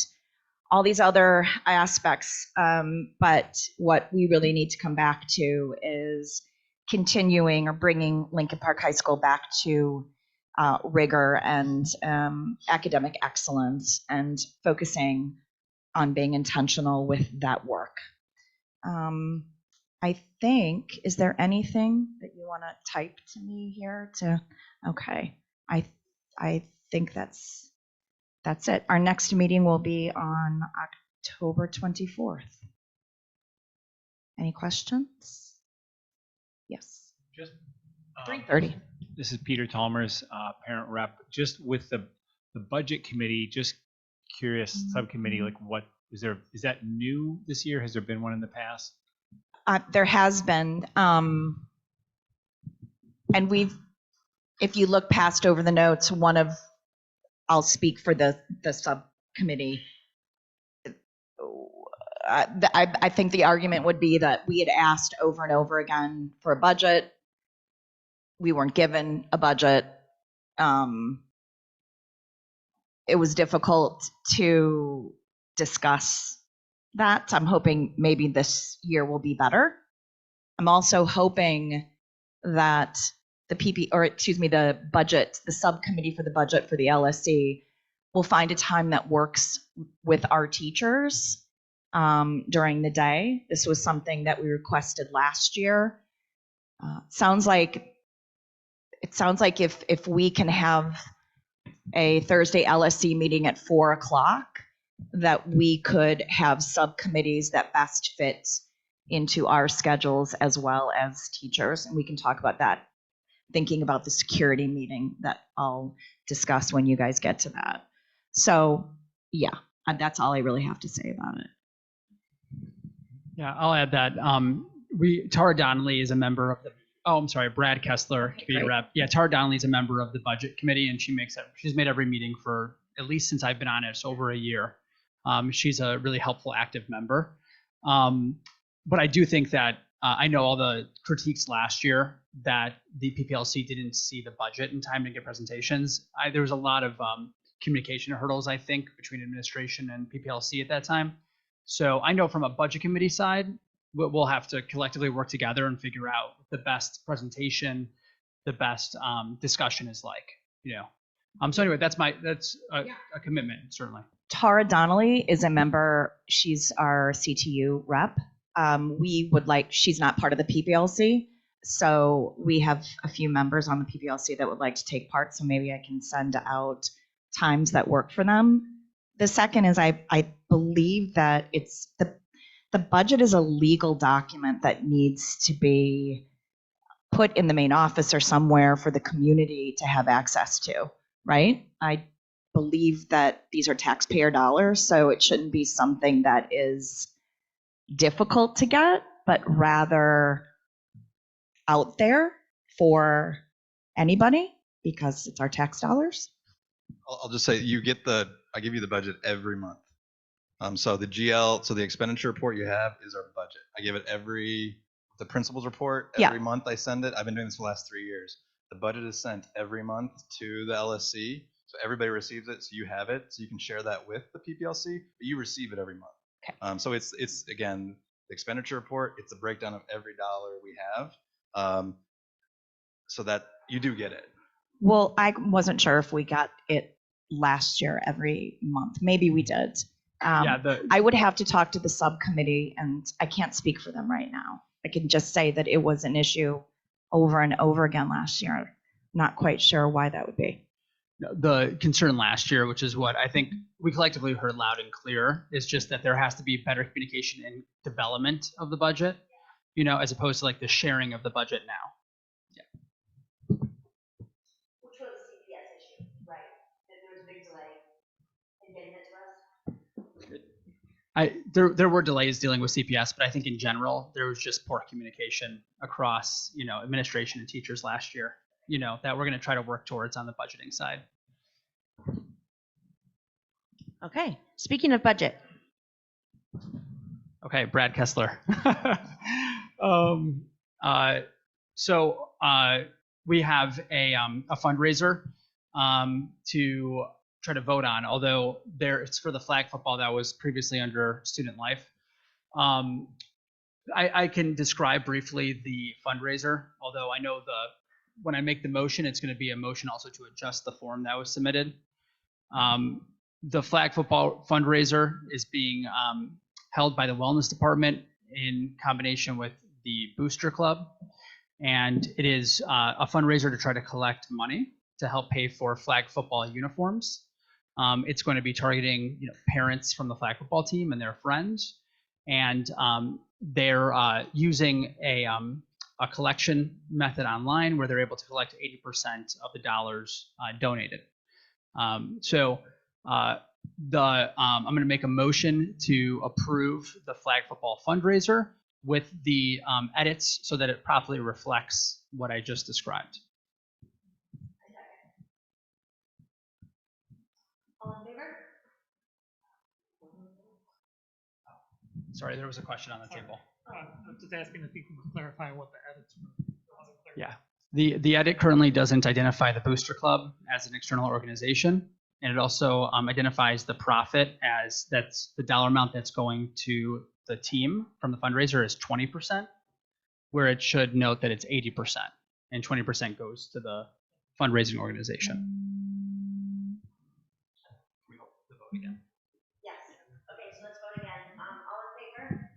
all these other aspects, but what we really need to come back to is continuing or bringing Lincoln Park High School back to rigor and academic excellence, and focusing on being intentional with that work. I think, is there anything that you want to type to me here? Okay, I think that's that's it. Our next meeting will be on October 24th. Any questions? Yes. Just 3:30. This is Peter Talmers, parent rep. Just with the budget committee, just curious, subcommittee, like what is there? Is that new this year? Has there been one in the past? There has been, and if you look past over the notes, I'll speak for the subcommittee. I think the argument would be that we had asked over and over again for a budget. We weren't given a budget. It was difficult to discuss that. I'm hoping maybe this year will be better. I'm also hoping that the budget, the subcommittee for the budget for the LSC will find a time that works with our teachers during the day. This was something that we requested last year. It sounds like if we can have a Thursday LSC meeting at 4:00, that we could have subcommittees that best fit into our schedules as well as teachers. And we can talk about that, thinking about the security meeting that I'll discuss when you guys get to that. So yeah, that's all I really have to say about it. Yeah, I'll add that. Tara Donnelly is a member of the, Brad Kessler, committee rep. Yeah, Tara Donnelly is a member of the budget committee, and she's made every meeting for at least since I've been on it, so over a year. She's a really helpful, active member. But I do think that I know all the critiques last year that the PPLC didn't see the budget in time to get presentations. There was a lot of communication hurdles, I think, between administration and PPLC at that time. So I know from a budget committee side, we'll have to collectively work together and figure out the best presentation, the best discussion is like, So anyway, that's a commitment, certainly. Tara Donnelly is a member. She's our CTU rep. She's not part of the PPLC. So we have a few members on the PPLC that would like to take part. So maybe I can send out times that work for them. The second is I believe that it's the budget is a legal document that needs to be put in the main office or somewhere for the community to have access to, right? I believe that these are taxpayer dollars, so it shouldn't be something that is difficult to get, but rather out there for anybody because it's our tax dollars. I'll just say I give you the budget every month. So the expenditure report you have is our budget. I give it the principal's report every month. I send it. I've been doing this for the last 3 years. The budget is sent every month to the LSC, so everybody receives it. So you have it, so you can share that with the PPLC, but you receive it every month. Okay. So it's again the expenditure report. It's a breakdown of every dollar we have, so that you do get it. Well, I wasn't sure if we got it last year every month. Maybe we did. I would have to talk to the subcommittee, and I can't speak for them right now. I can just say that it was an issue over and over again last year. Not quite sure why that would be. The concern last year, which is what I think we collectively heard loud and clear, is just that there has to be better communication and development of the budget, as opposed to like the sharing of the budget now. Which was a CPS issue, right? There was a big delay in getting it to us. There were delays dealing with CPS, but I think in general there was just poor communication across administration and teachers last year. That we're going to try to work towards on the budgeting side. Okay. Speaking of budget. Okay, Brad Kessler. So we have a fundraiser to try to vote on, although it's for the flag football that was previously under Student Life. I can describe briefly the fundraiser, although I know when I make the motion, it's going to be a motion also to adjust the form that was submitted. The flag football fundraiser is being held by the Wellness Department in combination with the Booster Club, and it is a fundraiser to try to collect money to help pay for flag football uniforms. It's going to be targeting parents from the flag football team and their friends, and they're using a collection method online where they're able to collect 80% of the dollars donated. I'm going to make a motion to approve the flag football fundraiser with the edits so that it properly reflects what I just described. All in favor? Sorry, there was a question on the table. I'm just asking if you can clarify what the edits were. Yeah. The edit currently doesn't identify the Booster Club as an external organization, and it also identifies the profit as that's the dollar amount that's going to the team from the fundraiser is 20%, where it should note that it's 80%, and 20% goes to the fundraising organization. We hope to vote again. Yes. Okay, so let's vote again. All in favor?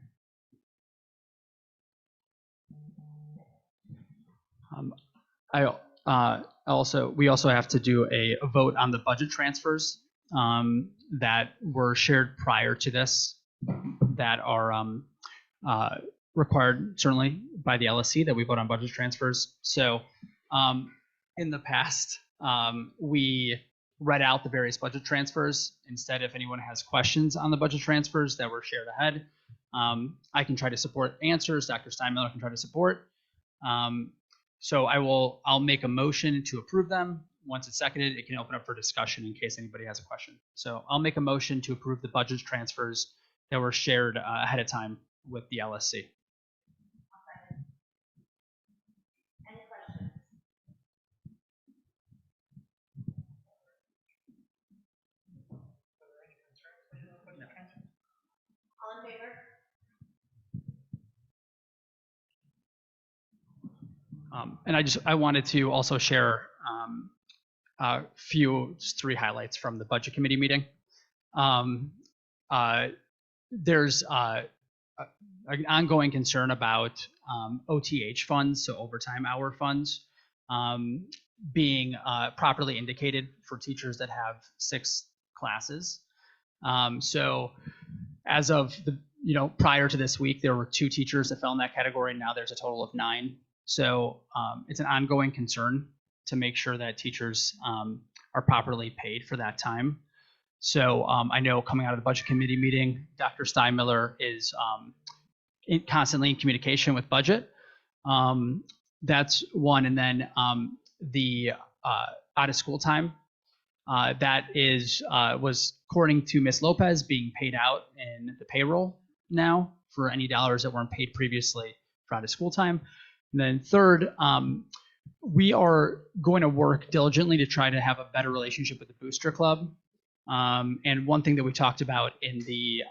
We also have to do a vote on the budget transfers that were shared prior to this that are required certainly by the LSC that we vote on budget transfers. So in the past, we read out the various budget transfers. Instead, if anyone has questions on the budget transfers that were shared ahead, I can try to support answers. Dr. Steinmiller can try to support. So I'll make a motion to approve them. Once it's seconded, it can open up for discussion in case anybody has a question. So I'll make a motion to approve the budget transfers that were shared ahead of time with the LSC. Any questions? All in favor? And I wanted to also share just 3 highlights from the budget committee meeting. There's an ongoing concern about OTH funds, so overtime hour funds, being properly indicated for teachers that have 6 classes. So as of prior to this week, there were 2 teachers that fell in that category. Now there's a total of 9. So it's an ongoing concern to make sure that teachers are properly paid for that time. So I know coming out of the budget committee meeting, Dr. Steinmiller is constantly in communication with budget. That's one. And then the out of school time, that was, according to Ms. Lopez, being paid out in the payroll now for any dollars that weren't paid previously for out of school time. And then third, we are going to work diligently to try to have a better relationship with the Booster Club. And one thing that we talked about in the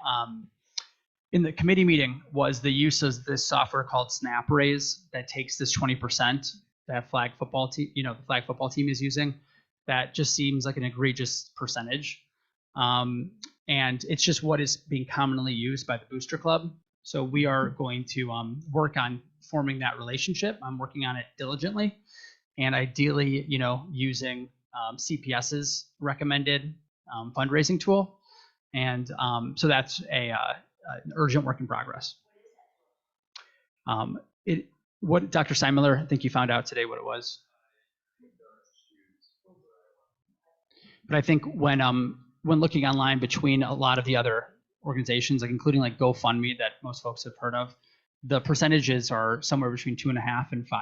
committee meeting was the use of this software called SnapRaise that takes this 20% that flag football team, the flag football team is using. That just seems like an egregious percentage. And it's just what is being commonly used by the Booster Club. So we are going to work on forming that relationship. I'm working on it diligently, and ideally, using CPS's recommended fundraising tool. And so that's an urgent work in progress. What Dr. Steinmiller, I think you found out today what it was. But I think when looking online between a lot of the other organizations, including GoFundMe that most folks have heard of, the percentages are somewhere between 2.5% and 5%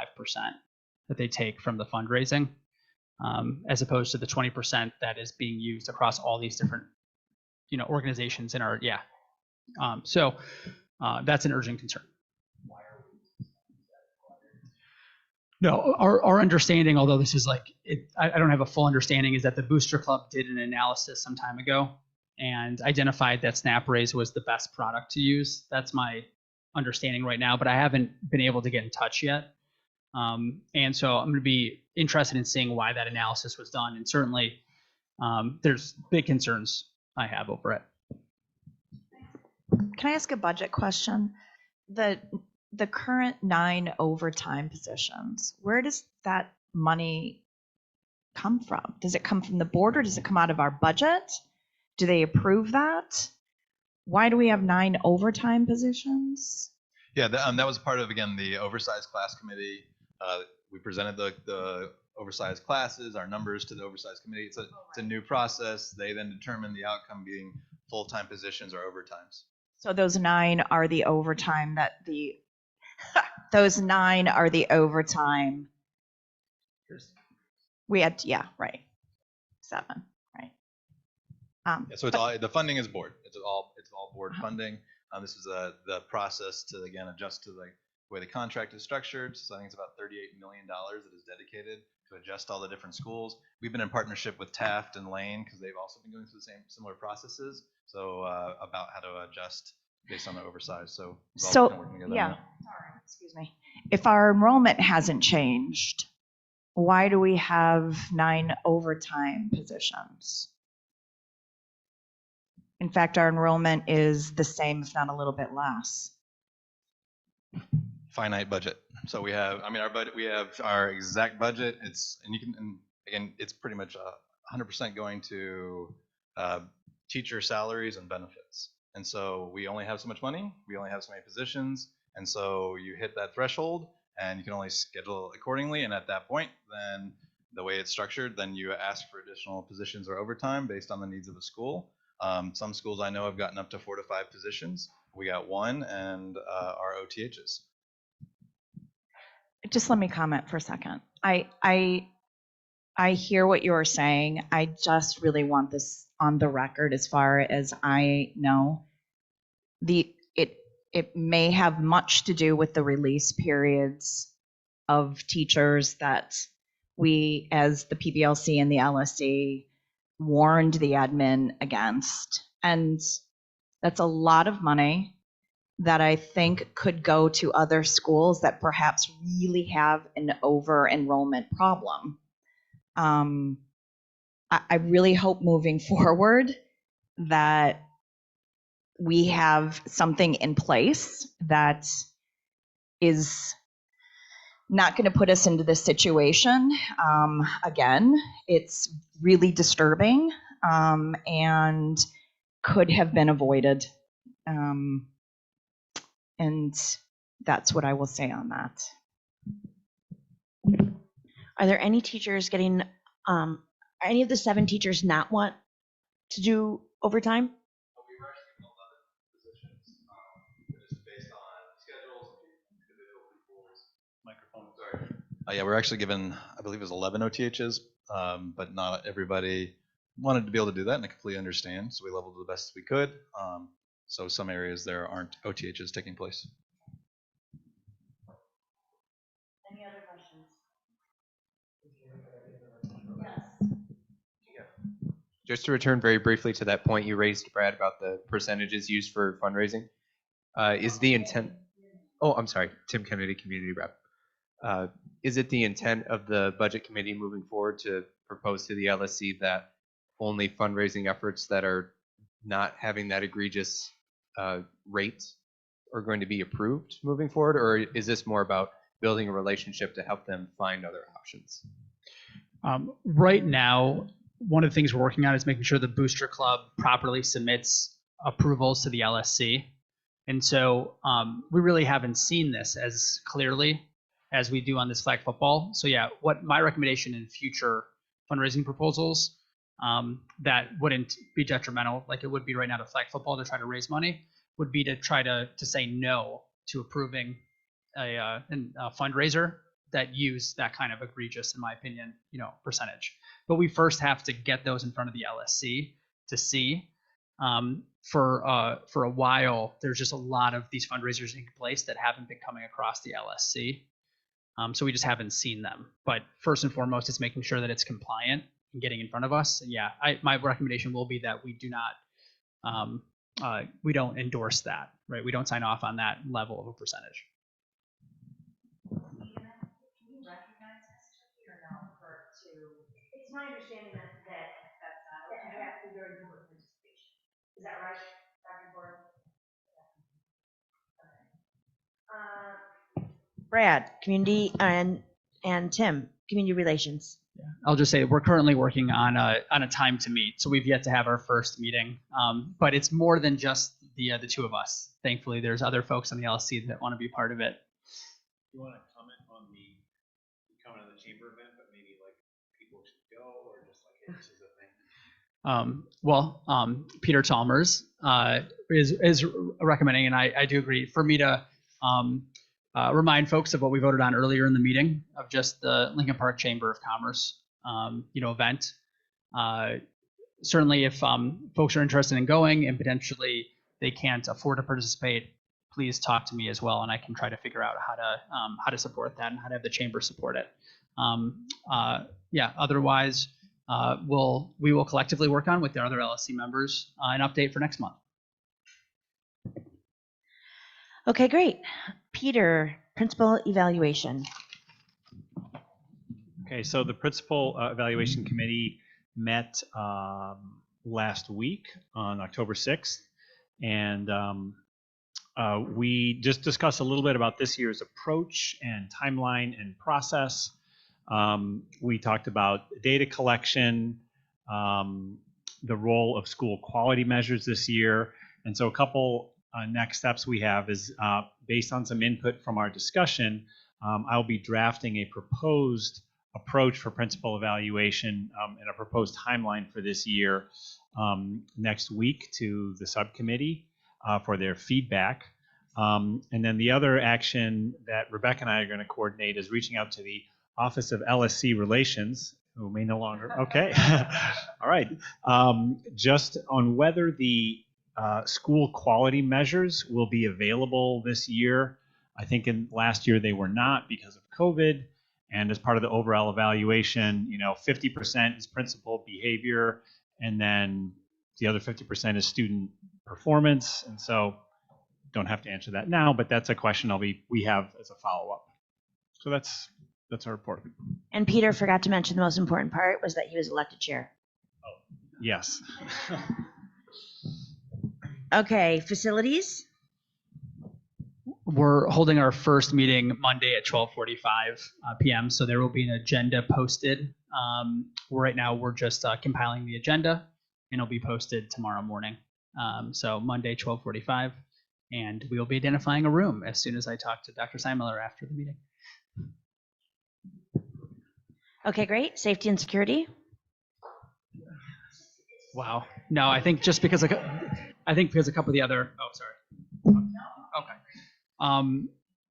that they take from the fundraising, as opposed to the 20% that is being used across all these different, organizations in our, so that's an urgent concern. No, our understanding, although this is I don't have a full understanding, is that the Booster Club did an analysis some time ago and identified that SnapRaise was the best product to use. That's my understanding right now, but I haven't been able to get in touch yet. And so I'm going to be interested in seeing why that analysis was done. And certainly there's big concerns I have over it. Can I ask a budget question? The current 9 overtime positions, where does that money come from? Does it come from the board or does it come out of our budget? Do they approve that? Why do we have 9 overtime positions? Yeah, that was part of, again, the oversized class committee. We presented the oversized classes, our numbers to the oversized committee. It's a new process. They then determine the outcome being full-time positions or overtimes. So those 9 are the overtime those 9 are the overtime. We had, yeah, right. 7, right. Yeah, so it's all, the funding is board. It's all board funding. This is the process to, again, adjust to the way the contract is structured. So I think it's about $38 million that is dedicated to adjust all the different schools. We've been in partnership with Taft and Lane because they've also been going through the similar processes. So about how to adjust based on the oversize. So we've all been working together on that. Sorry, excuse me. If our enrollment hasn't changed, why do we have 9 overtime positions? In fact, our enrollment is the same, if not a little bit less. Finite budget. So we have, I mean, our budget, we have our exact budget. And again, it's pretty much 100% going to teacher salaries and benefits. And so we only have so much money. We only have so many positions. And so you hit that threshold and you can only schedule accordingly. And at that point, then the way it's structured, then you ask for additional positions or overtime based on the needs of the school. Some schools I know have gotten up to 4 to 5 positions. We got 1 and our OTHs. Just let me comment for a second. I hear what you're saying. I just really want this on the record as far as I know. It may have much to do with the release periods of teachers that we, as the PBLC and the LSC, warned the admin against. And that's a lot of money that I think could go to other schools that perhaps really have an over-enrollment problem. I really hope moving forward that we have something in place that is not going to put us into this situation. Again, it's really disturbing and could have been avoided. And that's what I will say on that. Are there any teachers getting, any of the 7 teachers not want to do overtime? Yeah, we're actually given, I believe it was 11 OTHs, but not everybody wanted to be able to do that, and I completely understand. So we leveled the best we could. So some areas there aren't OTHs taking place. Any other questions? Just to return very briefly to that point you raised, Brad, about the percentages used for fundraising, is the intent? Oh, I'm sorry, Tim Kennedy, community rep. Is it the intent of the budget committee moving forward to propose to the LSC that only fundraising efforts that are not having that egregious rate are going to be approved moving forward, or is this more about building a relationship to help them find other options? Right now, one of the things we're working on is making sure the Booster Club properly submits approvals to the LSC. And so we really haven't seen this as clearly as we do on this flag football. So yeah, what my recommendation in future fundraising proposals that wouldn't be detrimental, like it would be right now to flag football to try to raise money, would be to try to say no to approving a fundraiser that use that kind of egregious, in my opinion, percentage. But we first have to get those in front of the LSC to see. For a while, there's just a lot of these fundraisers in place that haven't been coming across the LSC. So we just haven't seen them. But first and foremost, it's making sure that it's compliant and getting in front of us. And yeah, my recommendation will be that we do not, we don't endorse that, right? We don't sign off on that level of a percentage. It's my understanding that that's not okay. It has to be during public participation. Is that right, Dr. Ford? Okay. Brad, community, and Tim, community relations. I'll just say we're currently working on a time to meet, so we've yet to have our first meeting. But it's more than just the two of us. Thankfully, there's other folks on the LSC that want to be part of it. You want to comment on the chamber event, but maybe like people should go or just like hey, this is a thing? Peter Chalmers is recommending, and I do agree, for me to remind folks of what we voted on earlier in the meeting of just the Lincoln Park Chamber of Commerce, event. Certainly, if folks are interested in going and potentially they can't afford to participate, please talk to me as well, and I can try to figure out how to support that and how to have the chamber support it. Otherwise, we will collectively work on with the other LSC members an update for next month. Okay, great. Peter, principal evaluation. Okay, so the principal evaluation committee met last week on October 6th, and we just discussed a little bit about this year's approach and timeline and process. We talked about data collection, the role of school quality measures this year, and so a couple next steps we have is based on some input from our discussion, I'll be drafting a proposed approach for principal evaluation and a proposed timeline for this year next week to the subcommittee for their feedback. And then the other action that Rebecca and I are going to coordinate is reaching out to the Office of LSC Relations, who may no longer, okay, all right, just on whether the school quality measures will be available this year. I think in last year they were not because of COVID, and as part of the overall evaluation, 50% is principal behavior, and then the other 50% is student performance. And so don't have to answer that now, but that's a question we have as a follow-up. So that's our report. And Peter forgot to mention the most important part was that he was elected chair. Oh, yes. Okay, facilities. We're holding our first meeting Monday at 12:45 p.m. So there will be an agenda posted. Right now we're just compiling the agenda, and it'll be posted tomorrow morning. So Monday 12:45, and we will be identifying a room as soon as I talk to Dr. Seimler after the meeting. Okay, great. Safety and security. Wow. No, I think just because a couple of the other. Oh, sorry. Okay.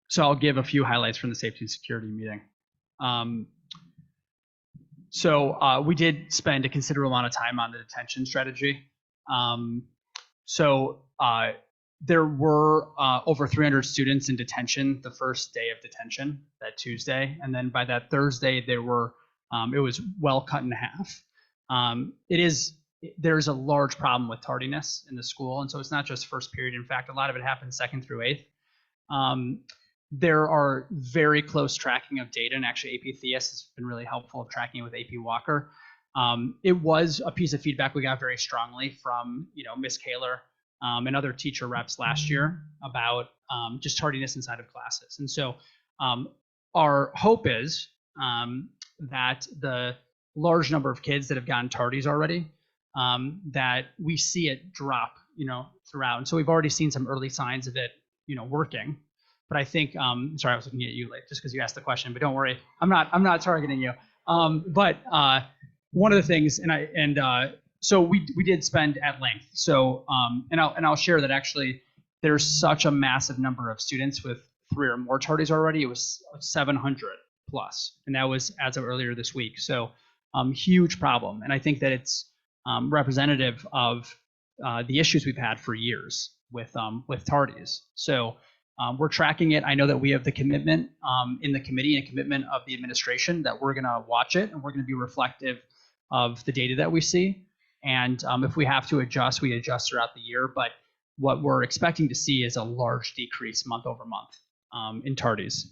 So I'll give a few highlights from the safety and security meeting. So we did spend a considerable amount of time on the detention strategy. There were over 300 students in detention the first day of detention, that Tuesday, and then by that Thursday it was well cut in half. There's a large problem with tardiness in the school, and so it's not just first period. In fact, a lot of it happens second through eighth. There are very close tracking of data, and actually AP Theus has been really helpful of tracking it with AP Walker. It was a piece of feedback we got very strongly from Ms. Kaler and other teacher reps last year about just tardiness inside of classes. And so our hope is that the large number of kids that have gotten tardies already, that we see it drop, throughout. And so we've already seen some early signs of it, working. But I think, sorry, I was looking at you just because you asked the question, but don't worry, I'm not targeting you. But one of the things, so we did spend at length. So, and I'll share that actually there's such a massive number of students with 3 or more tardies already. It was 700 plus, and that was as of earlier this week. So, huge problem. And I think that it's representative of the issues we've had for years with tardies. So we're tracking it. I know that we have the commitment in the committee and a commitment of the administration that we're going to watch it, and we're going to be reflective of the data that we see. And if we have to adjust, we adjust throughout the year. But what we're expecting to see is a large decrease month over month in tardies.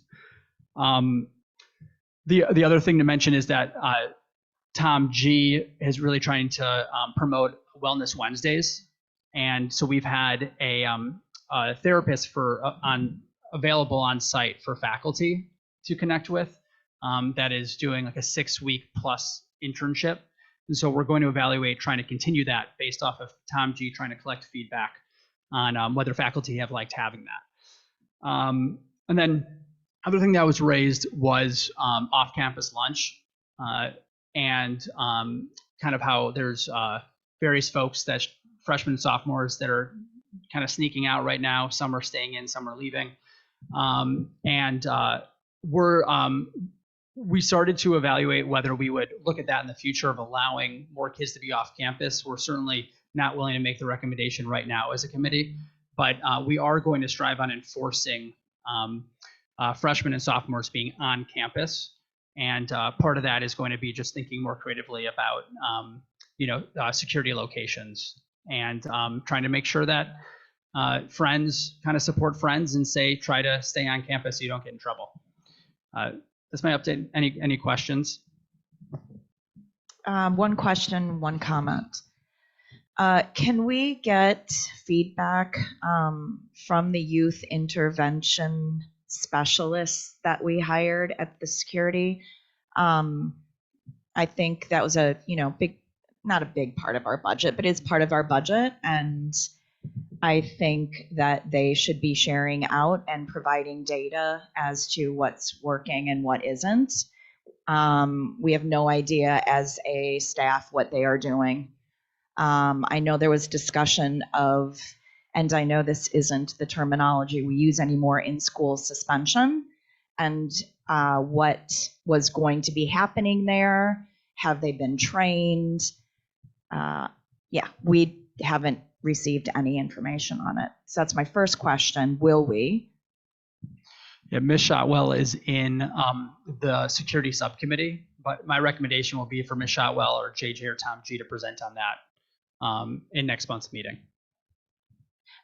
The other thing to mention is that Tom G is really trying to promote Wellness Wednesdays, and so we've had a therapist available on site for faculty to connect with. that is doing like a 6-week plus internship. And so we're going to evaluate trying to continue that based off of Tom G trying to collect feedback on whether faculty have liked having that. And then other thing that was raised was off-campus lunch and kind of how there's various folks that freshmen and sophomores that are kind of sneaking out right now. Some are staying in, some are leaving. We started to evaluate whether we would look at that in the future of allowing more kids to be off campus. We're certainly not willing to make the recommendation right now as a committee, but we are going to strive on enforcing freshmen and sophomores being on campus. And part of that is going to be just thinking more creatively about, security locations and trying to make sure that friends kind of support friends and try to stay on campus so you don't get in trouble. That's my update. Any questions? One question, one comment. Can we get feedback from the youth intervention specialists that we hired at the security? I think that was not a big part of our budget, but it's part of our budget. And I think that they should be sharing out and providing data as to what's working and what isn't. We have no idea as a staff what they are doing. I know there was discussion of, and I know this isn't the terminology we use anymore, in-school suspension, and what was going to be happening there. Have they been trained? We haven't received any information on it. So that's my first question. Will we? Yeah, Ms. Shotwell is in the security subcommittee, but my recommendation will be for Ms. Shotwell or JJ or Tom G to present on that in next month's meeting.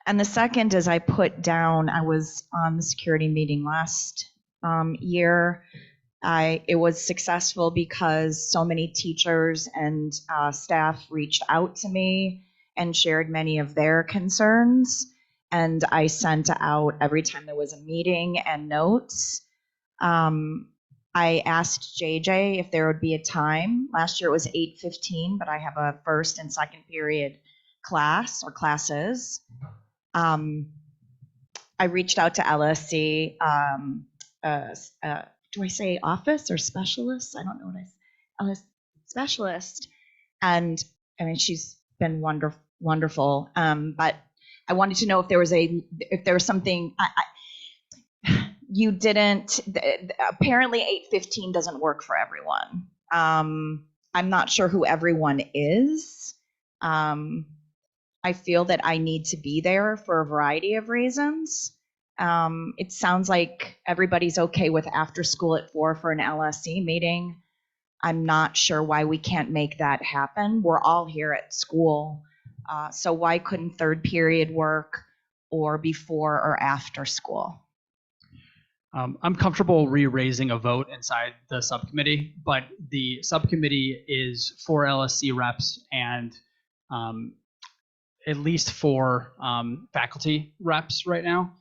And the second is I put down, I was on the security meeting last year. It was successful because so many teachers and staff reached out to me and shared many of their concerns. And I sent out every time there was a meeting and notes. I asked JJ if there would be a time. Last year it was 8:15, but I have a first and second period class or classes. I reached out to LSC. Do I say office or specialist? I don't know what I say. Specialist. And I mean, she's been wonderful. But I wanted to know if there was something you didn't. Apparently, 8:15 doesn't work for everyone. I'm not sure who everyone is. I feel that I need to be there for a variety of reasons. It sounds like everybody's okay with after school at 4 for an LSC meeting. I'm not sure why we can't make that happen. We're all here at school. So why couldn't third period work or before or after school? I'm comfortable re-raising a vote inside the subcommittee, but the subcommittee is 4 LSC reps and at least 4 faculty reps right now.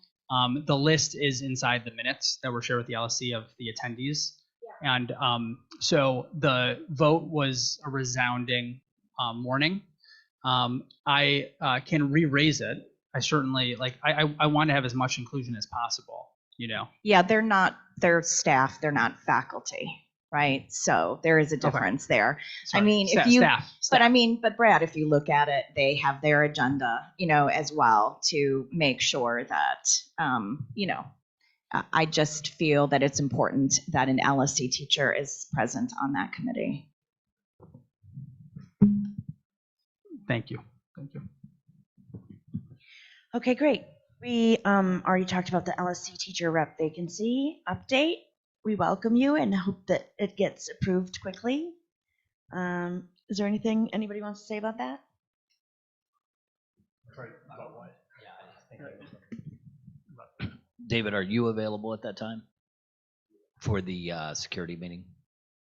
The list is inside the minutes that were shared with the LSC of the attendees. Yeah. And so the vote was a resounding warning. I can re-raise it. I certainly, I want to have as much inclusion as possible, Yeah, they're staff, they're not faculty, right? So there is a difference there. Sorry. I mean, staff. But Brad, if you look at it, they have their agenda, as well to make sure that, I just feel that it's important that an LSC teacher is present on that committee. Thank you. Okay, great. We already talked about the LSC teacher rep vacancy update. We welcome you and hope that it gets approved quickly. Is there anything anybody wants to say about that? About what? David, are you available at that time for the security meeting?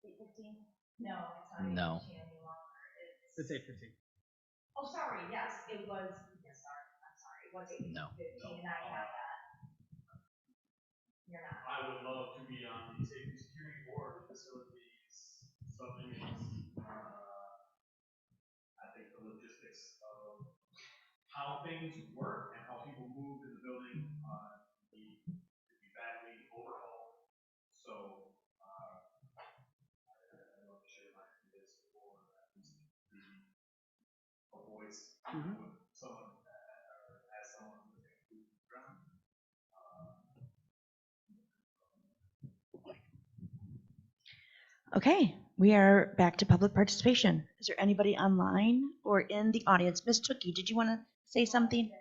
8:15? No, it's not. No. It's 8:15. Oh, sorry. Yes, it was. Yes, sorry. I'm sorry. It was 8:15, No. and I have that. You're not. I would love to be on the safety security board. facilities, some things, I think the logistics of how things work and how people move in the building need to be badly overhauled. So I'd love to share my ideas for at least be a voice with someone as someone who's going to ground. Okay, we are back to public participation. Is there anybody online or in the audience? Ms. Tookie, did you want to say something?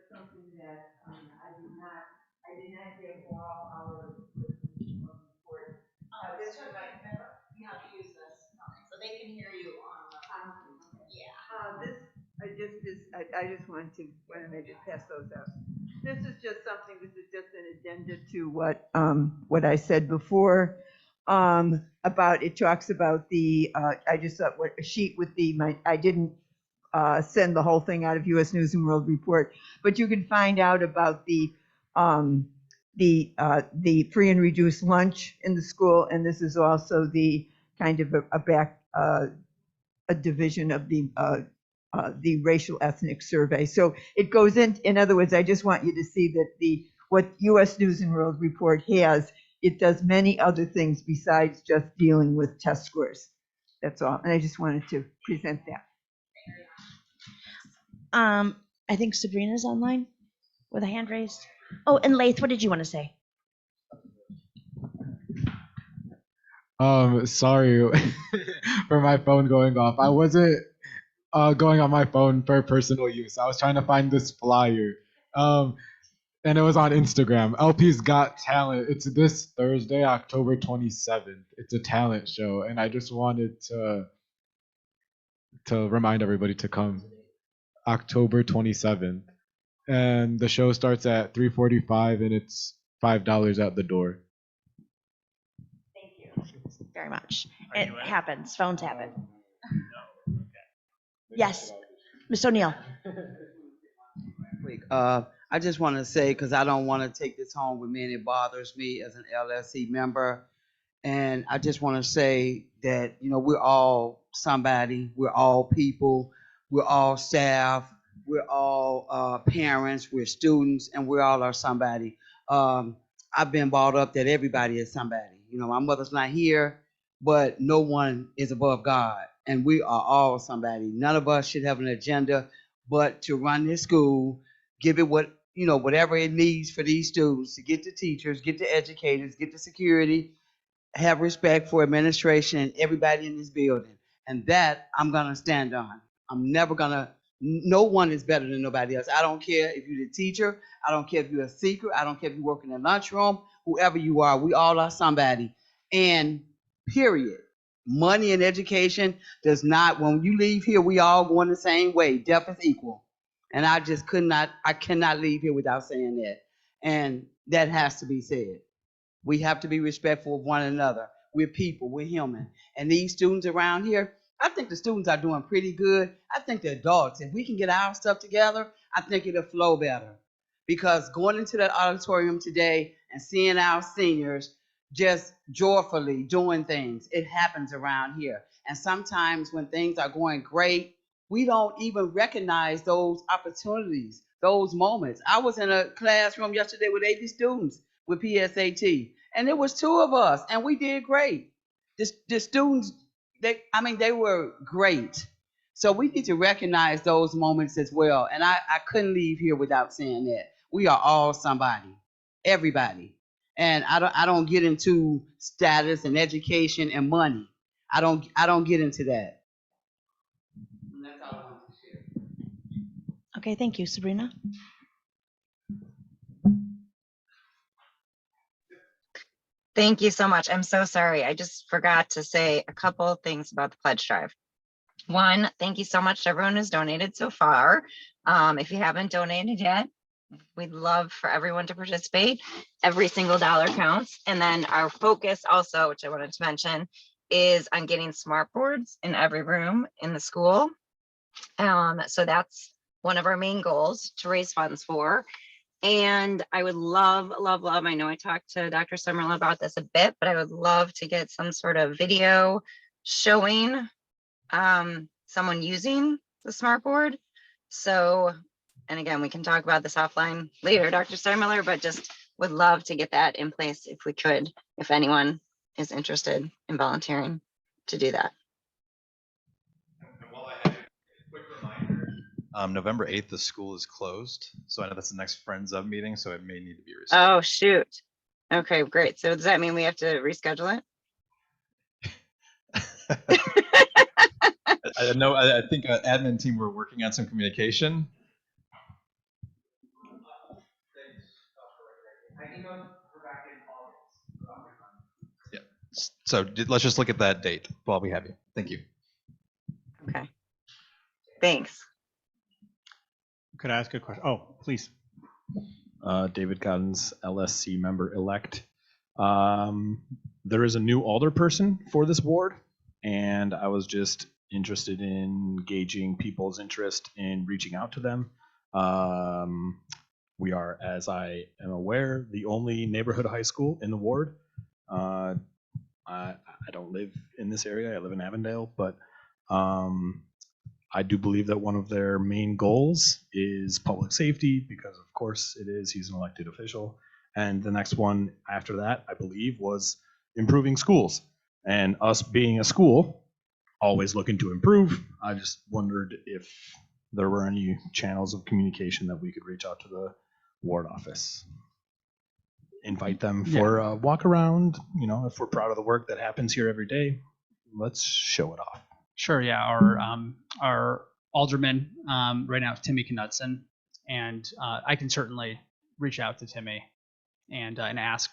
Something that I did not give all our report. This was You have to use this, so they can hear you on. I just wanted to pass those out. This is just an addenda to what I said before, about, it talks about the, I just thought what a sheet with I didn't, send the whole thing out of U.S. News and World Report, but you can find out about the free and reduced lunch in the school, and this is also the kind of a division of the racial ethnic survey. So it goes in other words, I just want you to see that what U.S. News and World Report has, it does many other things besides just dealing with test scores. That's all, and I just wanted to present that. I think Sabrina's online with a hand raised. Oh, and Laith, what did you want to say? Sorry for my phone going off. I wasn't going on my phone for personal use. I was trying to find this flyer. And it was on Instagram. LP's Got Talent. It's this Thursday, October 27th. It's a talent show, and I just wanted to remind everybody to come. October 27th, and the show starts at 3:45, and it's $5 at the door. Thank you very much. It happens. Phones happen. Yes, Ms. O'Neill. I just want to say, because I don't want to take this home with me, and it bothers me as an LSC member. And I just want to say that, we're all somebody, we're all people, we're all staff, we're all parents, we're students, and we all are somebody. I've been brought up that everybody is somebody. My mother's not here, but no one is above God, and we are all somebody. None of us should have an agenda but to run this school, give it whatever it needs for these students, to get the teachers, get the educators, get the security, have respect for administration and everybody in this building. And that I'm going to stand on. I'm never going to, no one is better than nobody else. I don't care if you're the teacher. I don't care if you're a seeker. I don't care if you work in the lunchroom. Whoever you are, we all are somebody. And period. Money and education does not, when you leave here, we all going the same way. Deaf is equal. And I cannot leave here without saying that. And that has to be said. We have to be respectful of one another. We're people, we're human. And these students around here, I think the students are doing pretty good. I think the adults, if we can get our stuff together, I think it'll flow better. Because going into that auditorium today and seeing our seniors just joyfully doing things, it happens around here. And sometimes when things are going great, we don't even recognize those opportunities, those moments. I was in a classroom yesterday with 80 students with PSAT, and there was 2 of us, and we did great. The students, they were great. So we need to recognize those moments as well. And I couldn't leave here without saying that. We are all somebody, everybody. And I don't get into status and education and money. I don't get into that. And that's all I want to share. Okay, thank you, Sabrina. Thank you so much. I'm so sorry. I just forgot to say a couple of things about the pledge drive. One, thank you so much to everyone who's donated so far. If you haven't donated yet, we'd love for everyone to participate. Every single dollar counts. And then our focus also, which I wanted to mention, is on getting smart boards in every room in the school. So that's one of our main goals to raise funds for. And I would love, love, love, I know I talked to Dr. Summerlin about this a bit, but I would love to get some sort of video showing someone using the smart board. So, and again, we can talk about this offline later, Dr. Summerlin, but just would love to get that in place if we could, if anyone is interested in volunteering to do that. November 8th, the school is closed. So I know that's the next Friends of meeting, so it may need to be rescheduled. Oh, shoot. Okay, great. So does that mean we have to reschedule it? I know, I think admin team were working on some communication. Yeah. So let's just look at that date while we have you. Thank you. Okay. Thanks. Could I ask a question? Oh, please. David Cottons, LSC member elect. There is a new alderperson for this ward, and I was just interested in gauging people's interest in reaching out to them. We are, as I am aware, the only neighborhood high school in the ward. I don't live in this area. I live in Avondale, but I do believe that one of their main goals is public safety, because of course it is. He's an elected official. And the next one after that, I believe, was improving schools. And us being a school, always looking to improve, I just wondered if there were any channels of communication that we could reach out to the ward office. Invite them for a walk around. You know, if we're proud of the work that happens here every day, let's show it off. Sure. Yeah. Our alderman right now is Timmy Knudsen, and I can certainly reach out to Timmy and ask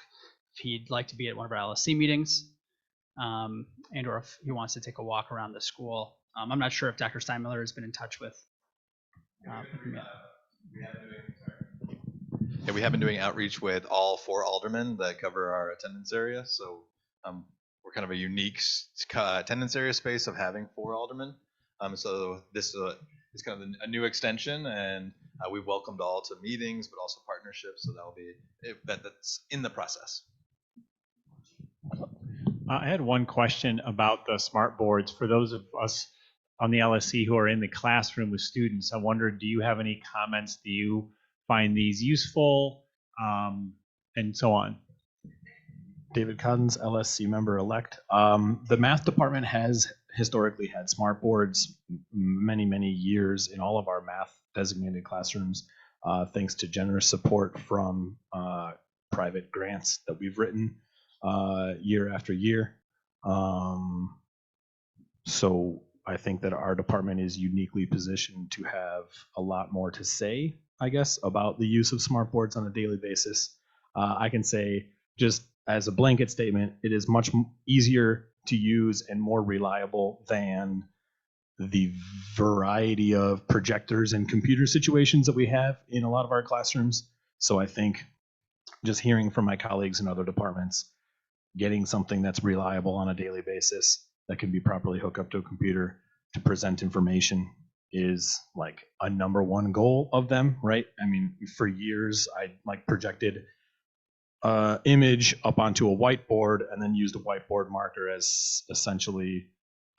if he'd like to be at one of our LSC meetings, and or if he wants to take a walk around the school. I'm not sure if Dr. Steinmiller has been in touch with. Yeah, we have been doing outreach with all 4 aldermen that cover our attendance area. So we're kind of a unique attendance area space of having 4 aldermen. So this is kind of a new extension, and we've welcomed all to meetings, but also partnerships. So that'll be that's in the process. I had one question about the smart boards. For those of us on the LSC who are in the classroom with students, I wondered, do you have any comments? Do you find these useful, and so on? David Cottons, LSC member elect. The math department has historically had smart boards many, many years in all of our math designated classrooms, thanks to generous support from private grants that we've written year after year. So I think that our department is uniquely positioned to have a lot more to say, I guess, about the use of smart boards on a daily basis. I can say, just as a blanket statement, it is much easier to use and more reliable than the variety of projectors and computer situations that we have in a lot of our classrooms. So I think just hearing from my colleagues in other departments, getting something that's reliable on a daily basis that can be properly hooked up to a computer to present information is like a #1 goal of them, right? I mean, for years I projected image up onto a whiteboard and then used a whiteboard marker as essentially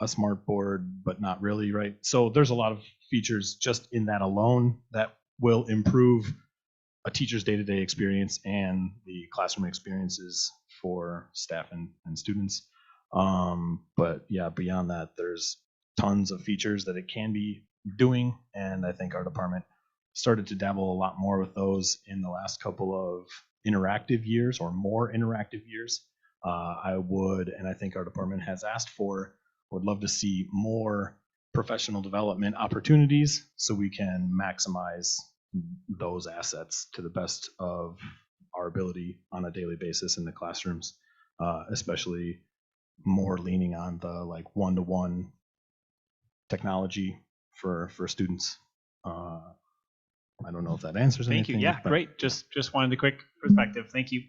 a smart board, but not really, right? So there's a lot of features just in that alone that will improve a teacher's day-to-day experience and the classroom experiences for staff and students. But yeah, beyond that, there's tons of features that it can be doing, and I think our department started to dabble a lot more with those in the last couple of interactive years or more interactive years. I would, and I think our department has asked for, would love to see more professional development opportunities so we can maximize those assets to the best of our ability on a daily basis in the classrooms, especially more leaning on the one-to-one technology for students. I don't know if that answers Thank anything. you. Yeah, but great. Just wanted a quick perspective. Thank you.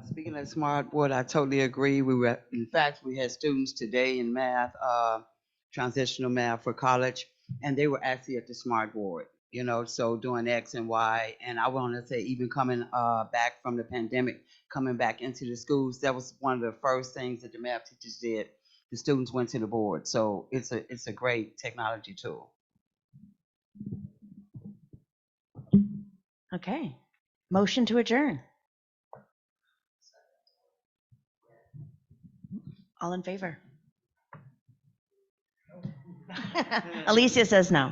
Speaking of smart board, I totally agree. In fact, we had students today in math, transitional math for college, and they were actually at the smart board, you know, so doing X and Y. And I want to say, even coming back from the pandemic, coming back into the schools, that was one of the first things that the math teachers did. The students went to the board. So it's a great technology tool. Okay. Motion to adjourn. All in favor? Alicia says no.